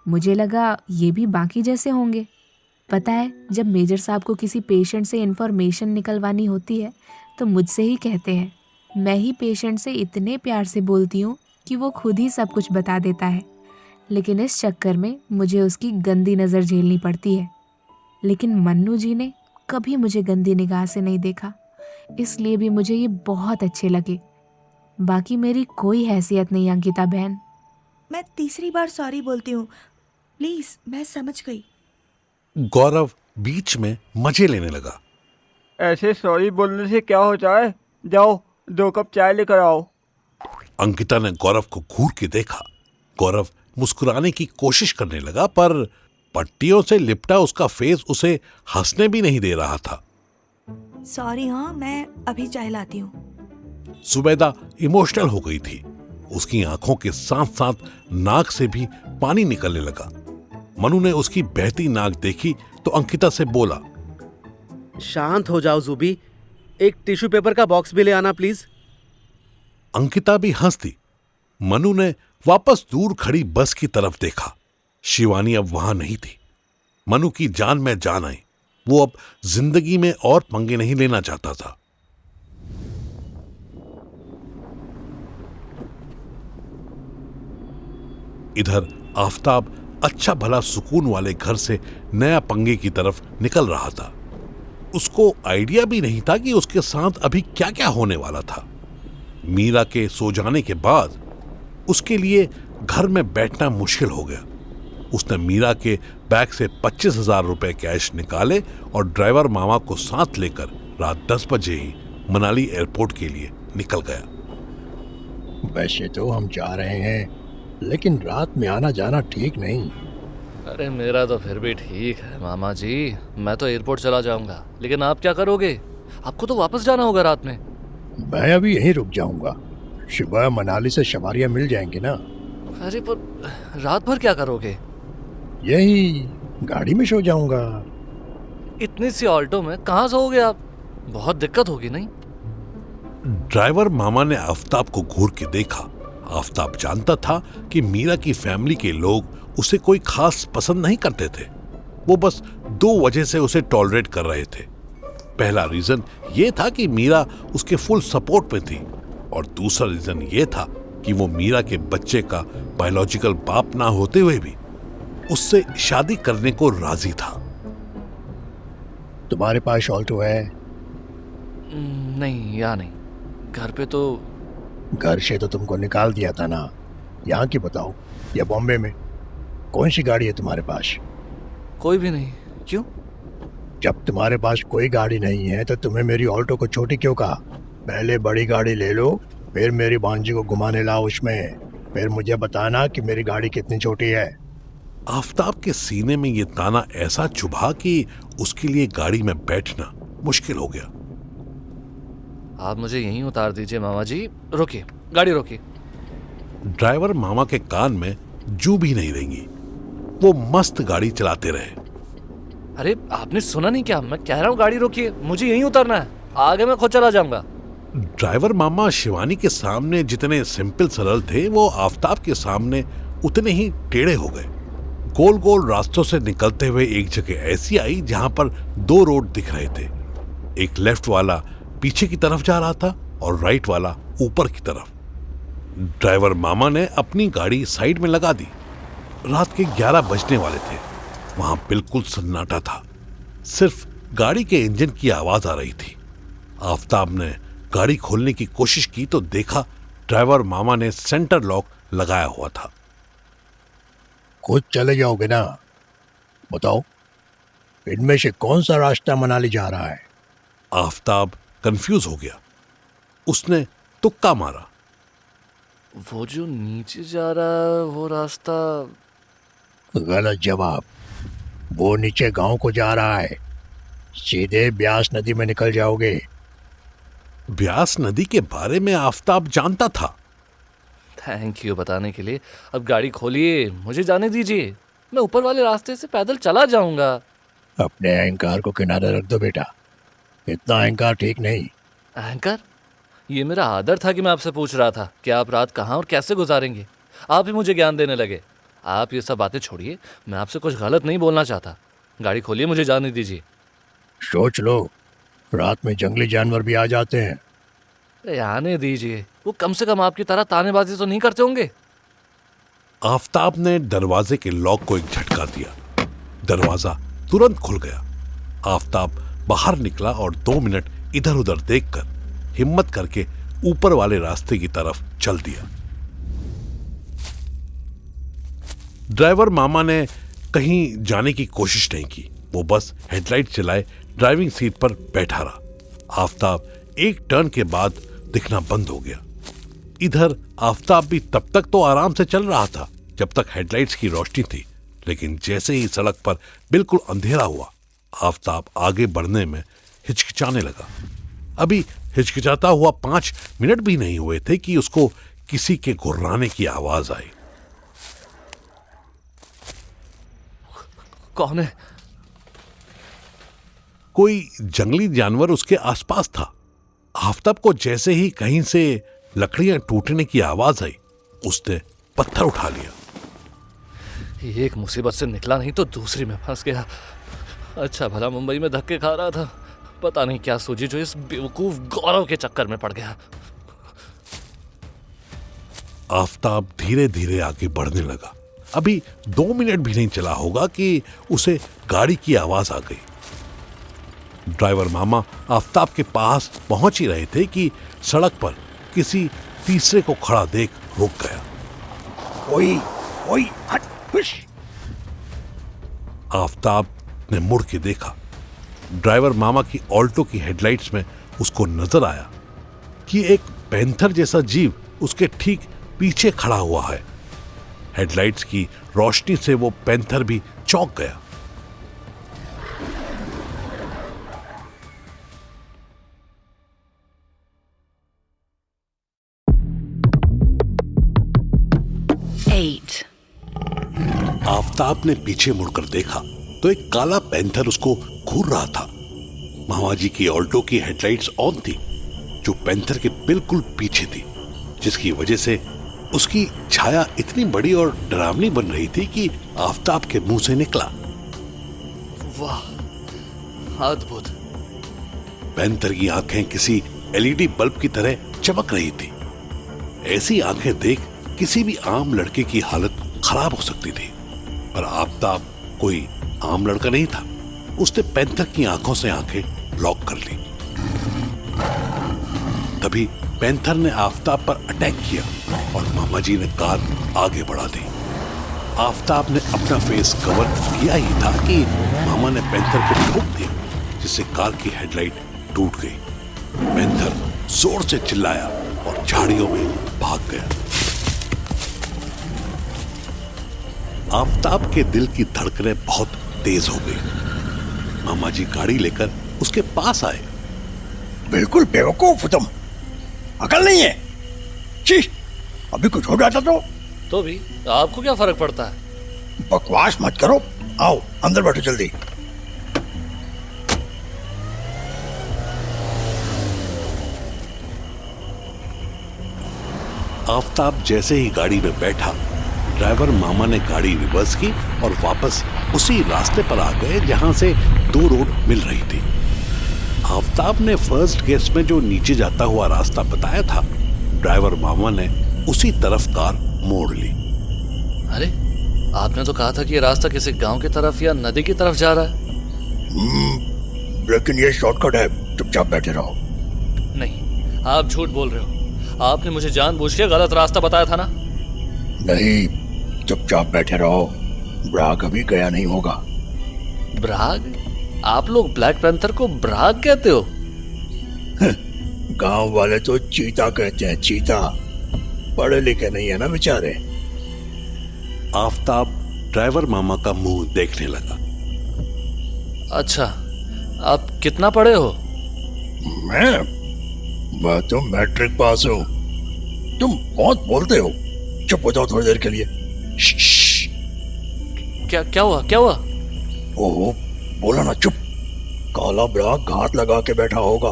मुझे लगा ये भी बाकी जैसे होंगे। पता है, जब मेजर साहब को किसी पेशेंट से इन्फॉर्मेशन निकलवानी होती है तो मुझसे ही कहते हैं। मैं ही पेशेंट से इतने प्यार से बोलती हूँ कि वो खुद ही सब कुछ बता देता है, लेकिन इस चक्कर में मुझे उसकी गंदी नज़र झेलनी पड़ती है। लेकिन मन्नू जी ने कभी मुझे गंदी निगाह से नहीं देखा, इसलिए भी मुझे ये बहुत अच्छे लगे। बाकी मेरी कोई हैसियत नहीं अंकिता बहन। मैं तीसरी बार सॉरी बोलती हूँ, प्लीज, मैं समझ गई। गौरव बीच में मजे लेने लगा। ऐसे सॉरी बोलने से क्या होता है? जाओ 2 कप चाय लेकर आओ। अंकिता ने गौरव को घूर के देखा। गौरव मुस्कुराने की कोशिश करने लगा, पर पट्टियों से लिपटा उसका फेस उसे हंसने भी नहीं दे रहा था। सॉरी, हाँ मैं अभी चाय लाती हूँ। जुबैदा इमोशनल हो गई थी। उसकी आंखों के साथ साथ नाक से भी पानी निकलने लगा। मनु ने उसकी बहती नाक देखी तो अंकिता से बोला, शांत हो जाओ जुबी, एक टिश्यू पेपर का बॉक्स भी ले आना प्लीज। अंकिता भी हंस दी। मनु ने वापस दूर खड़ी बस की तरफ देखा। शिवानी अब वहां नहीं थी। मनु की जान में जान आई। वो अब जिंदगी में और पंगे नहीं लेना चाहता था। इधर आफताब अच्छा भला सुकून वाले घर से नया पंगे की तरफ निकल रहा था। उसको आइडिया भी नहीं था कि उसके साथ अभी क्या क्या होने वाला था। मीरा के सो जाने के बाद उसके लिए घर में बैठना मुश्किल हो गया। उसने मीरा के बैग से 25,000 रुपए कैश निकाले और ड्राइवर मामा को साथ लेकर रात 10 बजे ही मनाली एयरपोर्ट के लिए निकल गया। वैसे तो हम जा रहे हैं, लेकिन रात में आना जाना ठीक नहीं। अरे मेरा तो फिर भी ठीक है मामा जी, मैं तो एयरपोर्ट चला जाऊंगा, लेकिन आप क्या करोगे? आपको तो वापस जाना होगा रात में। मैं अभी यहीं रुक जाऊंगा, सुबह मनाली से सवारियां मिल जाएंगी ना। अरे पर रात भर क्या करोगे? यही गाड़ी में सो जाऊंगा। इतनी सी ऑल्टो में कहाँ सोओगे आप? बहुत दिक्कत होगी नहीं? ड्राइवर मामा ने आफताब को घूर के देखा। आफताब जानता था कि मीरा की फैमिली के लोग उसे कोई खास पसंद नहीं करते थे। वो बस 2 वजह से उसे टॉलरेट कर रहे थे। पहला रीजन ये था कि मीरा उसके फुल सपोर्ट में थी, और दूसरा रीजन ये था कि वो मीरा के बच्चे का बायोलॉजिकल बाप ना होते हुए भी उससे शादी करने को राजी था। तुम्हारे पास ऑल्टो है? नहीं, यहाँ नहीं। घर पे तो। घर से तो तुमको निकाल दिया था ना। यहाँ की बताओ, या बॉम्बे में? कौन सी गाड़ी है तुम्हारे पास? कोई भी नहीं। क्यों? जब तुम्हारे पास कोई गाड़ी नहीं है तो तुम्हें मेरी ऑल्टो को छोटी क्यों कहा? पहले बड़ी गाड़ी ले लो, फिर मेरी भांजी को घुमाने लाओ उसमें, फिर मुझे बताना कि मेरी गाड़ी कितनी छोटी है। आफताब के सीने में ये ताना ऐसा चुभा कि उसके लिए गाड़ी में बैठना मुश्किल हो गया। आप मुझे यहीं उतार दीजिए मामा जी। रोकिए, गाड़ी रोकिए। ड्राइवर मामा के कान में जू भी नहीं रहेंगी। वो मस्त गाड़ी चलाते रहे। अरे आपने सुना नहीं क्या? मैं कह रहा हूँ गाड़ी रोकिए, मुझे यहीं उतरना है, आगे मैं खुद चला जाऊंगा। ड्राइवर मामा शिवानी के सामने जितने सिंपल सरल थे, वो आफताब के सामने उतने ही टेढ़े हो गए। गोल गोल रास्तों से निकलते हुए एक जगह ऐसी आई जहां पर दो रोड दिख रहे थे। एक लेफ्ट वाला पीछे की तरफ जा रहा था और राइट वाला ऊपर की तरफ। ड्राइवर मामा ने अपनी गाड़ी साइड में लगा दी। रात के 11 बजने वाले थे। वहां बिल्कुल सन्नाटा था। सिर्फ गाड़ी के इंजन की आवाज आ रही थी। आफताब ने गाड़ी खोलने की कोशिश की तो देखा ड्राइवर मामा ने सेंटर लॉक लगाया हुआ था। खुद चले जाओगे ना? बताओ, इनमें से कौन सा रास्ता मनाली जा रहा है? आफताब कंफ्यूज हो गया। उसने तुक्का मारा। वो जो नीचे जा रहा है वो रास्ता। गलत जवाब। वो नीचे गांव को जा रहा है। सीधे ब्यास नदी में निकल जाओगे। ब्यास नदी के बारे में आफताब जानता था। थैंक यू बताने के लिए। अब गाड़ी खोलिए, मुझे जाने दीजिए। मैं ऊपर वाले रास्ते से पैदल चला जाऊंगा। अपने अहंकार को किनारे रख दो बेटा। इतना अहंकार ठीक नहीं। अहंकार? ये मेरा आदर था कि मैं आपसे पूछ रहा था कि आप रात कहाँ और कैसे गुजारेंगे। आप ही मुझे ज्ञान देने लगे। आप ये सब बातें छोड़िए, मैं आपसे कुछ गलत नहीं बोलना चाहता। गाड़ी खोलिए, मुझे जाने दीजिए। सोच लो, रात में जंगली जानवर भी आ जाते हैं। अरे आने दीजिए, वो कम से कम आपकी तरह तानेबाजी तो नहीं करते होंगे। आफताब ने दरवाजे के लॉक को एक झटका दिया। दरवाजा तुरंत खुल गया। आफताब बाहर निकला और 2 मिनट इधर उधर देखकर हिम्मत करके ऊपर वाले रास्ते की तरफ चल दिया। ड्राइवर मामा ने कहीं जाने की कोशिश नहीं की। वो बस हेडलाइट चलाए ड्राइविंग सीट पर बैठा रहा। आफताब एक टर्न के बाद दिखना बंद हो गया। इधर आफताब भी तब तक तो आराम से चल रहा था जब तक हेडलाइट्स की रोशनी थी, लेकिन जैसे ही सड़क पर बिल्कुल अंधेरा हुआ, आफताब आगे बढ़ने में हिचकिचाने लगा। अभी हिचकिचाता हुआ 5 मिनट भी नहीं हुए थे कि उसको किसी के गुर्राने की आवाज आई। कौन है? कोई जंगली जानवर उसके आसपास था। आफताब को जैसे ही कहीं से लकड़ियां टूटने की आवाज आई, उसने पत्थर उठा लिया। एक मुसीबत से निकला नहीं तो दूसरी में फंस गया। अच्छा भला मुंबई में धक्के खा रहा था, पता नहीं क्या सूझी जो इस बेवकूफ गौरव के चक्कर में पड़ गया। आफताब धीरे धीरे आगे बढ़ने लगा। अभी 2 मिनट भी नहीं चला होगा कि उसे गाड़ी की आवाज आ गई। ड्राइवर मामा आफताब के पास पहुंच ही रहे थे कि सड़क पर किसी तीसरे को खड़ा देख रुक गया। ओई, ओई, हट, हुश। आफताब ने मुड़ के देखा। ड्राइवर मामा की ऑल्टो की हेडलाइट्स में उसको नजर आया कि एक पैंथर जैसा जीव उसके ठीक पीछे खड़ा हुआ है। हेडलाइट्स की रोशनी से वो पैंथर भी चौंक गया। आफताब ने पीछे मुड़कर देखा तो एक काला पैंथर उसको घूर रहा था। मामा जी की ऑल्टो की हेडलाइट्स ऑन थी, जो पैंथर के बिल्कुल पीछे थी, जिसकी वजह से उसकी छाया इतनी बड़ी और डरावनी बन रही थी कि आफताब के मुंह से निकला, वाह, अद्भुत। पैंथर की आंखें किसी एलईडी बल्ब की तरह चमक रही थी। ऐसी आंखें देख किसी भी आम लड़के की हालत खराब हो सकती थी, पर आफताब कोई आम लड़का नहीं था। उसने पैंथर की आंखों से आंखें लॉक कर ली। तभी पैंथर ने आफताब पर अटैक किया और मामा जी ने कार आगे बढ़ा दी। आफताब ने अपना फेस कवर किया ही था कि मामा ने पैंथर को ठोक दिया, जिससे कार की हेडलाइट टूट गई। पैंथर जोर से चिल्लाया और झाड़ियों में भाग गया। आफताब के दिल की धड़कनें बहुत तेज हो गई। मामा जी गाड़ी लेकर उसके पास आए। बिल्कुल बेवकूफ हो तुम, अकल नहीं है। छी, अभी कुछ हो जाता तो भी आपको क्या फर्क पड़ता है? बकवास मत करो, आओ अंदर बैठो जल्दी। आफताब जैसे ही गाड़ी में बैठा, ड्राइवर मामा ने गाड़ी रिवर्स की और वापस उसी रास्ते पर आ गए जहां से दो रोड मिल रही थी। आफताब ने फर्स्ट गेस में जो नीचे जाता हुआ रास्ता बताया था, ड्राइवर मामा ने उसी तरफ कार मोड़ ली। अरे आपने तो कहा था कि ये रास्ता किसी गांव की तरफ या नदी की तरफ जा रहा है। लेकिन ये शॉर्टकट है, चुपचाप बैठे रहो। नहीं, आप झूठ बोल रहे हो। आपने मुझे जानबूझ के गलत रास्ता बताया था ना। नहीं, चुपचाप बैठे रहो, ब्राग अभी गया नहीं होगा। ब्राग? आप लोग ब्लैक पैंथर को ब्राग कहते हो? गांव वाले तो चीता कहते हैं, चीता। पढ़े लिखे नहीं है ना बेचारे। आफताब ड्राइवर मामा का मुंह देखने लगा। अच्छा, आप कितना पढ़े हो? मैं तो मैट्रिक पास हूँ। तुम बहुत बोलते हो, चुप हो जाओ थोड़ी देर के लिए। क्या हुआ, क्या हुआ? ओहो, बोला ना चुप। काला ब्राग घात लगा के बैठा होगा।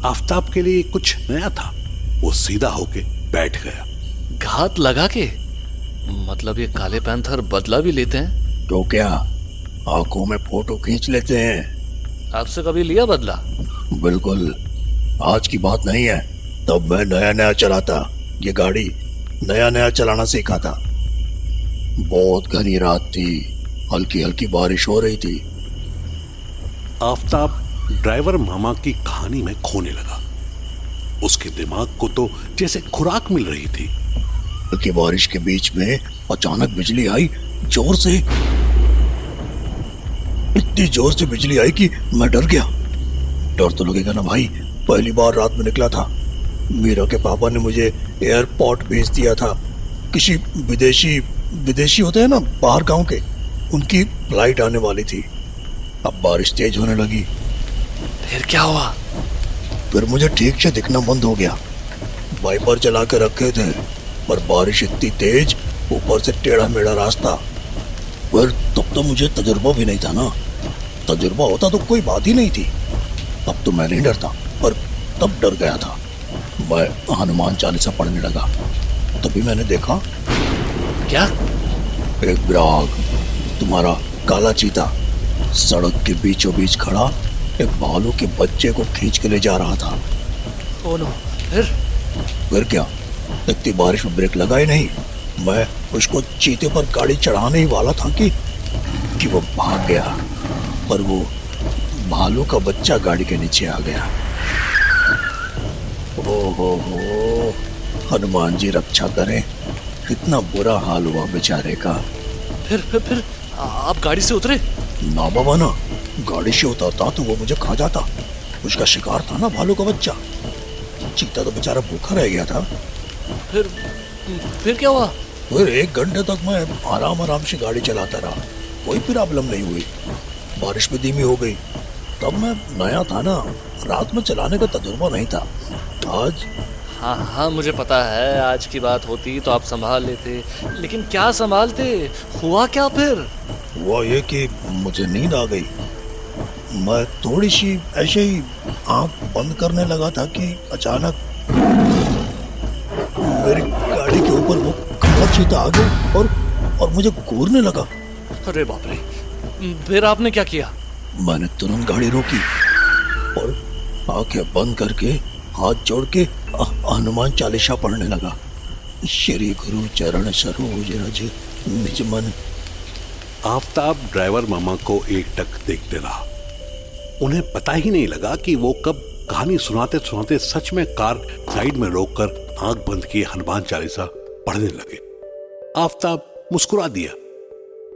आफताब के लिए कुछ नया था। वो सीधा होके बैठ गया। घात लगा के? मतलब ये काले पैंथर बदला भी लेते हैं? तो क्या, आंखों में फोटो खींच लेते हैं। आपसे कभी लिया बदला? बिल्कुल, आज की बात नहीं है। तब मैं नया नया चलाता, ये गाड़ी नया नया चलाना सीखा था। बहुत घनी रात थी, हल्की हल्की बारिश हो रही थी। आफताब ड्राइवर मामा की कहानी में खोने लगा। उसके दिमाग को तो जैसे खुराक मिल रही थी। हल्की बारिश के बीच में अचानक बिजली आई, जोर से, इतनी जोर से बिजली आई कि मैं डर गया। डर तो लगेगा ना भाई, पहली बार रात में निकला था। मीरा के पापा ने मुझे एयरपोर्ट भेज दिया था। किसी विदेशी होते हैं ना बाहर गांव के, उनकी फ्लाइट आने वाली थी। अब बारिश तेज होने लगी। फिर क्या हुआ? फिर मुझे ठीक से दिखना बंद हो गया। वाइपर चला के रखे थे, पर बारिश इतनी तेज, ऊपर से टेढ़ा मेढ़ा रास्ता। पर तब तो मुझे तजुर्बा भी नहीं था ना। तजुर्बा होता तो कोई बात ही नहीं थी। अब तो मैं नहीं डरता, पर तब डर गया था। मैं हनुमान चालीसा पढ़ने लगा। तभी मैंने देखा। क्या? एक ब्राग, तुम्हारा काला चीता, सड़क के बीचों बीच खड़ा एक भालू के बच्चे को खींच के ले जा रहा था। ओह नो, फिर क्या, इतनी बारिश में ब्रेक लगा ही नहीं। मैं उसको चीते पर गाड़ी चढ़ाने ही वाला था कि वो भाग गया, पर वो भालू का बच्चा गाड़ी के नीचे आ गया। हो, हनुमान जी रक्षा करें, कितना बुरा हाल हुआ बेचारे का। फिर आप गाड़ी से उतरे? ना बाबा ना, गाड़ी से उतरता तो वो मुझे खा जाता। उसका शिकार था ना भालू का बच्चा। चीता तो बेचारा भूखा रह गया था। फिर क्या हुआ? फिर 1 घंटे तक मैं आराम से गाड़ी चलाता रहा, कोई प्रॉब्लम नहीं हुई। बारिश भी धीमी हो गई। तब मैं नया था ना, रात में चलाने का तजुर्बा नहीं था। आज हाँ, मुझे पता है, आज की बात होती तो आप संभाल लेते, लेकिन क्या संभालते? हुआ क्या फिर? हुआ ये कि मुझे नींद आ गई। मैं थोड़ी सी ऐसे ही आंख बंद करने लगा था कि अचानक मेरी गाड़ी के ऊपर वो काला चीता आ गया और मुझे घूरने लगा। अरे बाप रे, फिर आपने क्या किया? मैंने तुरंत गाड़ी रोकी और आंखें बंद करके हाथ जोड़ के हनुमान चालीसा पढ़ने लगा। श्री गुरु चरण सरोज रज निज मन। आफताब ड्राइवर मामा को एकटक देखते रहा। उन्हें पता ही नहीं लगा कि वो कब कहानी सुनाते सुनाते सच में कार साइड में रोककर आंख बंद किए हनुमान चालीसा पढ़ने लगे। आफताब मुस्कुरा दिया।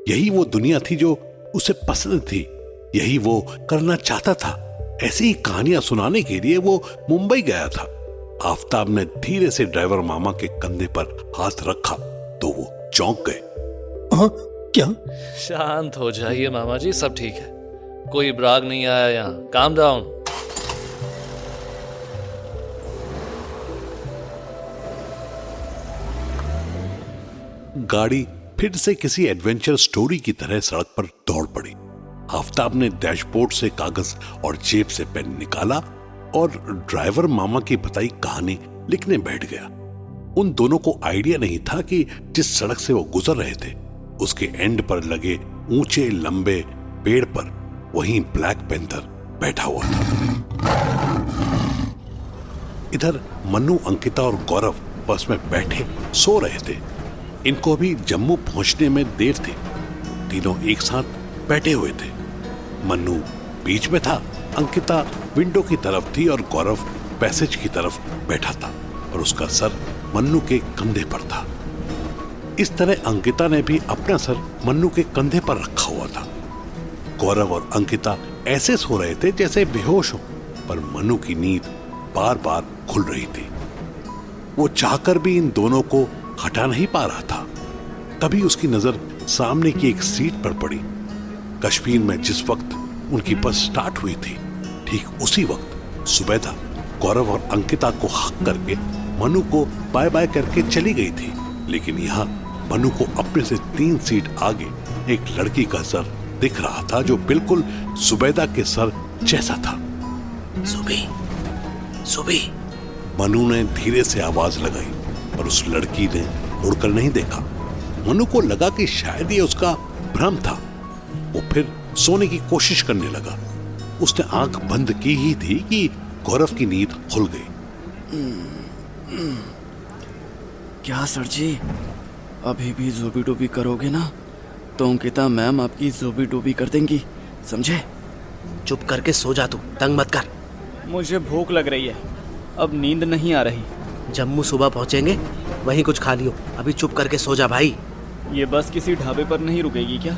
यही वो दुनिया थी जो उसे पसंद थी, यही वो करना चाहता था। ऐसी ही कहानियां सुनाने के लिए वो मुंबई गया था। आफताब ने धीरे से ड्राइवर मामा के कंधे पर हाथ रखा तो वो चौंक गए। क्या? शांत हो जाइए मामा जी, सब ठीक है, कोई ब्राग नहीं आया यहाँ। Calm down. गाड़ी फिर से किसी एडवेंचर स्टोरी की तरह सड़क पर दौड़ पड़ी। आफताब ने डैशबोर्ड से कागज और जेब से पेन निकाला और ड्राइवर मामा की बताई कहानी लिखने बैठ गया। उन दोनों को आइडिया नहीं था कि जिस सड़क से वो गुजर रहे थे उसके एंड पर लगे ऊंचे लंबे पेड़ पर वहीं ब्लैक पैंथर बैठा हुआ था। इधर मन्नू, अंकिता और गौरव बस में बैठे सो रहे थे। इनको अभी जम्मू पहुंचने में देर थी। तीनों एक साथ बैठे हुए थे। मन्नू बीच में था, अंकिता विंडो की तरफ थी और गौरव पैसेज की तरफ बैठा था और उसका सर मन्नू के कंधे पर था। इस तरह अंकिता ने भी अपना सर मन्नू के कंधे पर रखा हुआ था। गौरव और अंकिता ऐसे सो रहे थे जैसे बेहोश हो, पर मन्नू की नींद बार बार खुल रही थी। वो चाहकर भी इन दोनों को हटा नहीं पा रहा था। तभी उसकी नजर सामने की एक सीट पर पड़ी। कश्मीर में जिस वक्त उनकी बस स्टार्ट हुई थी, ठीक उसी वक्त सुबैदा गौरव और अंकिता को हक करके मनु को बाय बाय करके चली गई थी। लेकिन यहाँ मनु को अपने से 3 सीट आगे एक लड़की का सर दिख रहा था जो बिल्कुल सुबैदा के सर जैसा था। सुबी, सुबी। मनु ने धीरे से आवाज लगाई पर उस लड़की ने मुड़कर नहीं देखा। मनु को लगा कि शायद ये उसका भ्रम था। वो फिर सोने की कोशिश करने लगा। उसने आंख बंद की ही थी कि गौरव की नींद खुल गई। क्या सर जी, अभी भी जोबी डोबी करोगे ना तो अंकिता मैम आपकी जोबी डोबी कर देंगी, समझे? चुप करके सो जा तू, तंग मत कर। मुझे भूख लग रही है, अब नींद नहीं आ रही। जम्मू सुबह पहुंचेंगे, वहीं कुछ खा लियो। अभी चुप करके सो जा भाई। ये बस किसी ढाबे पर नहीं रुकेगी क्या?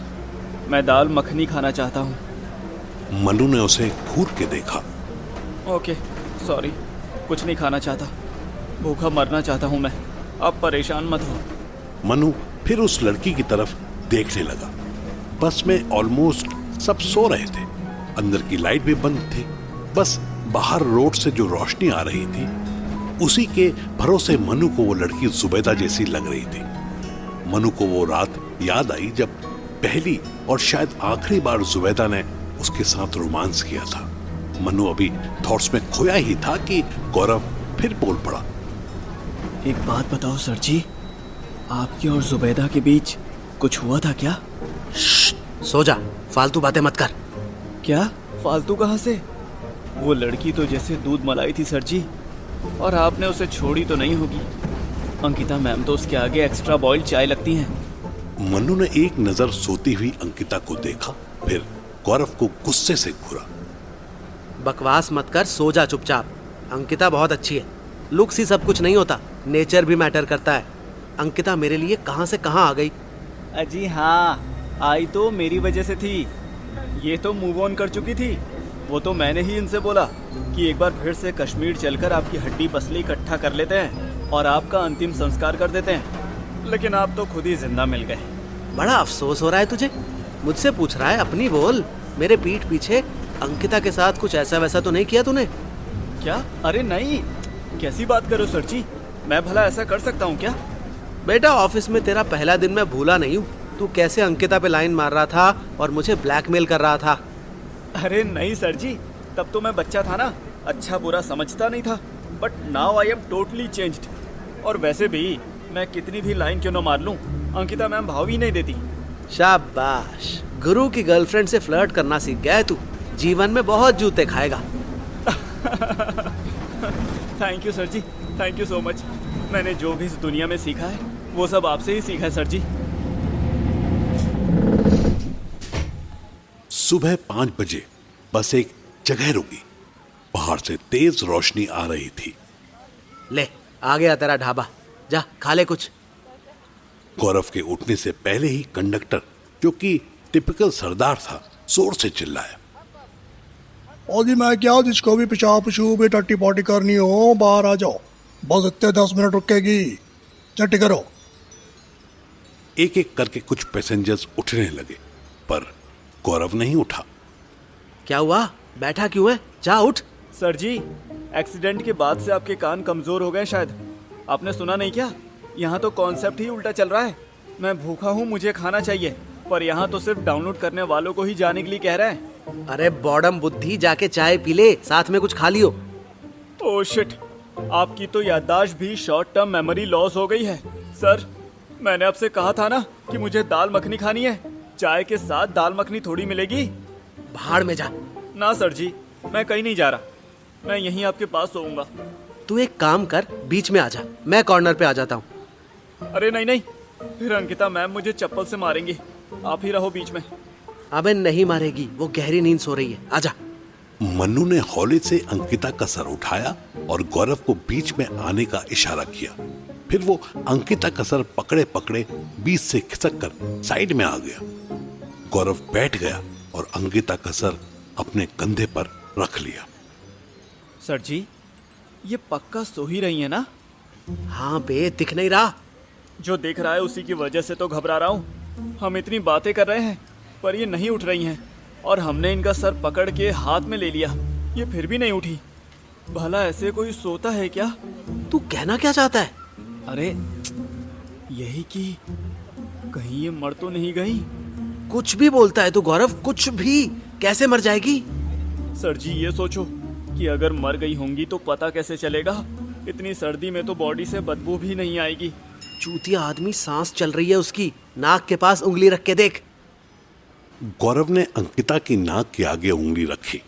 मैं दाल मखनी खाना चाहता हूँ। मनु ने उसे घूर के देखा। ओके, सॉरी, कुछ नहीं खाना चाहता, भूखा मरना चाहता हूँ मैं, आप परेशान मत हो। मनु फिर उस लड़की की तरफ देखने लगा। बस में ऑलमोस्ट सब सो रहे थे। अंदर की लाइट भी बंद थी। बस बाहर रोड से जो रोशनी आ रही थी उसी के भरोसे मनु को वो लड़की जुबैदा जैसी लग रही थी। मनु को वो रात याद आई जब पहली और शायद आखिरी बार जुबैदा ने उसके साथ रोमांस किया था। मनु अभी थॉट्स में खोया ही था कि गौरव फिर बोल पड़ा। एक बात बताओ सर जी, आपकी और जुबैदा के बीच कुछ हुआ था क्या? सो जा, फालतू बातें मत कर। क्या फालतू कहाँ से? वो लड़की तो जैसे दूध मलाई थी सर जी, और आपने उसे छोड़ी तो नहीं होगी। अंकिता मैम तो उसके आगे एक्स्ट्रा बॉइल्ड चाय लगती हैं। मनु ने एक नजर सोती हुई अंकिता को देखा, फिर गौरव को गुस्से से घूरा। बकवास मत कर, सो जा चुपचाप। अंकिता बहुत अच्छी है, लुक्स ही सब कुछ नहीं होता, नेचर भी मैटर करता है। अंकिता मेरे लिए कहाँ से कहाँ आ गई। अजी हाँ, आई तो मेरी वजह से थी। ये तो मूव ऑन कर चुकी थी। वो तो मैंने ही इनसे बोला कि एक बार फिर से कश्मीर चलकर आपकी हड्डी पसली इकट्ठा कर लेते हैं और आपका अंतिम संस्कार कर देते हैं, लेकिन आप तो खुद ही जिंदा मिल गए। बड़ा अफसोस हो रहा है तुझे? मुझसे पूछ रहा है, अपनी बोल। मेरे पीठ पीछे अंकिता के साथ कुछ ऐसा वैसा तो नहीं किया तूने? क्या? अरे नहीं, कैसी बात करो सर जी, मैं भला ऐसा कर सकता हूँ क्या? बेटा, ऑफिस में तेरा पहला दिन मैं भूला नहीं हूँ। तू कैसे अंकिता पे लाइन मार रहा था और मुझे ब्लैकमेल कर रहा था। अरे नहीं सर जी, तब तो मैं बच्चा था ना, अच्छा बुरा समझता नहीं था। But now I am totally changed. और वैसे भी मैं कितनी भी लाइन क्यों न मार लूं, अंकिता मैम भाव ही नहीं देती। शाबाश, गुरु की गर्लफ्रेंड से फ्लर्ट करना सीख गया है तू। जीवन में बहुत जूते खाएगा। Thank you sir ji, thank you so much. मैंने जो भी इस दुनिया में सीखा है वो सब आपसे ही सीखा है सर जी। सुबह 5 बजे बस एक जगह रुकी। बाहर से तेज रोशनी आ रही थी। ले, आ गया तेरा ढाबा, जा खा ले कुछ। गौरव के उठने से पहले ही कंडक्टर, जो कि टिपिकल सरदार था, जोर से चिल्लाया। और जी मैं क्या, जिसको भी पेशाब पशूब टट्टी पॉटी करनी हो बाहर आ जाओ, बस इतने 10 मिनट रुकेगी, चट्टी करो। एक एक करके कुछ पैसेंजर्स उठने लगे, पर गौरव नहीं उठा। क्या हुआ? बैठा क्यों है? जा उठ। सर जी, एक्सीडेंट के बाद से आपके कान कमजोर हो गए शायद। आपने सुना नहीं क्या? यहाँ तो कॉन्सेप्ट ही उल्टा चल रहा है। मैं भूखा हूँ, मुझे खाना चाहिए, पर यहाँ तो सिर्फ डाउनलोड करने वालों को ही जाने के लिए कह रहे हैं। अरे बॉडम बुद्धि, जाके चाय पी ले, साथ में कुछ खा लियो। ओह शिट, आपकी तो याददाश्त भी शॉर्ट टर्म मेमोरी लॉस हो गई है। सर, मैंने आपसे कहा था ना कि मुझे दाल मखनी खानी है। चाय के साथ दाल मखनी थोड़ी मिलेगी। भाड़ में जा। ना सर जी, मैं कहीं नहीं जा रहा। मैं यहीं आपके पास सोऊंगा। तू एक काम कर, बीच में आ जा, मैं कॉर्नर पे आ जाता हूँ। अरे नहीं नहीं, फिर अंकिता मैम मुझे चप्पल से मारेंगी। आप ही रहो बीच में। अबे नहीं मारेगी, वो गहरी नींद सो रही है, आजा। मन्नू ने हौले से अंकिता का सर उठाया और गौरव को बीच में आने का इशारा किया। फिर वो अंकिता का सर पकड़े पकड़े बीच से खिसक कर साइड में आ गया। गौरव बैठ गया और अंकिता का सर अपने कंधे पर रख लिया। सर जी, ये पक्का सो ही रही है ना? हाँ बे, दिख नहीं रहा? जो दिख रहा है उसी की वजह से तो घबरा रहा हूँ। हम इतनी बातें कर रहे हैं पर ये नहीं उठ रही हैं, और हमने इनका सर पकड़ के हाथ में ले लिया, ये फिर भी नहीं उठी। भला ऐसे कोई सोता है क्या? तू कहना क्या चाहता है? अरे यही कि कहीं ये मर तो नहीं गई। कुछ भी बोलता है तू गौरव, कुछ भी। कैसे मर जाएगी? सर जी, ये सोचो कि अगर मर गई होंगी तो पता कैसे चलेगा? इतनी सर्दी में तो बॉडी से बदबू भी नहीं आएगी। चूतिया आदमी, सांस चल रही है उसकी, नाक के पास उंगली रख के देख। गौरव ने अंकिता की नाक के आगे उंगली रखी।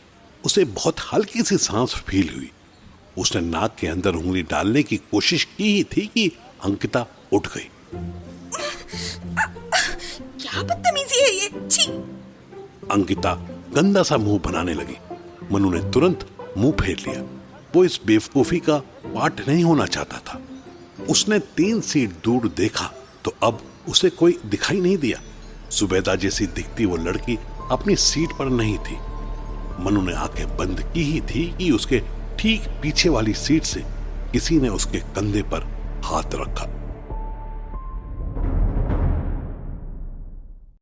उसे बहुत हल्की सी सांस फील हुई। उसने नाक के अंदर उंगली डालने की कोशिश की ही थी कि अंकिता उठ गई। क्या बदतमीजी है ये, छी! अंकिता गंदा सा मुंह बनाने लगी। मनु ने तुरंत मुंह फेर लिया। वो इस बेवकूफी का पार्ट नहीं होना चाहता था। उसने 3 सीट दूर देखा तो अब उसे कोई दिखाई नहीं दिया। सुबेदा जैसी दिखती वो लड़की अपनी सीट पर नहीं थी। मनु ने आंखें बंद की ही थी कि उसके ठीक पीछे वाली सीट से किसी ने उसके कंधे पर हाथ रखा।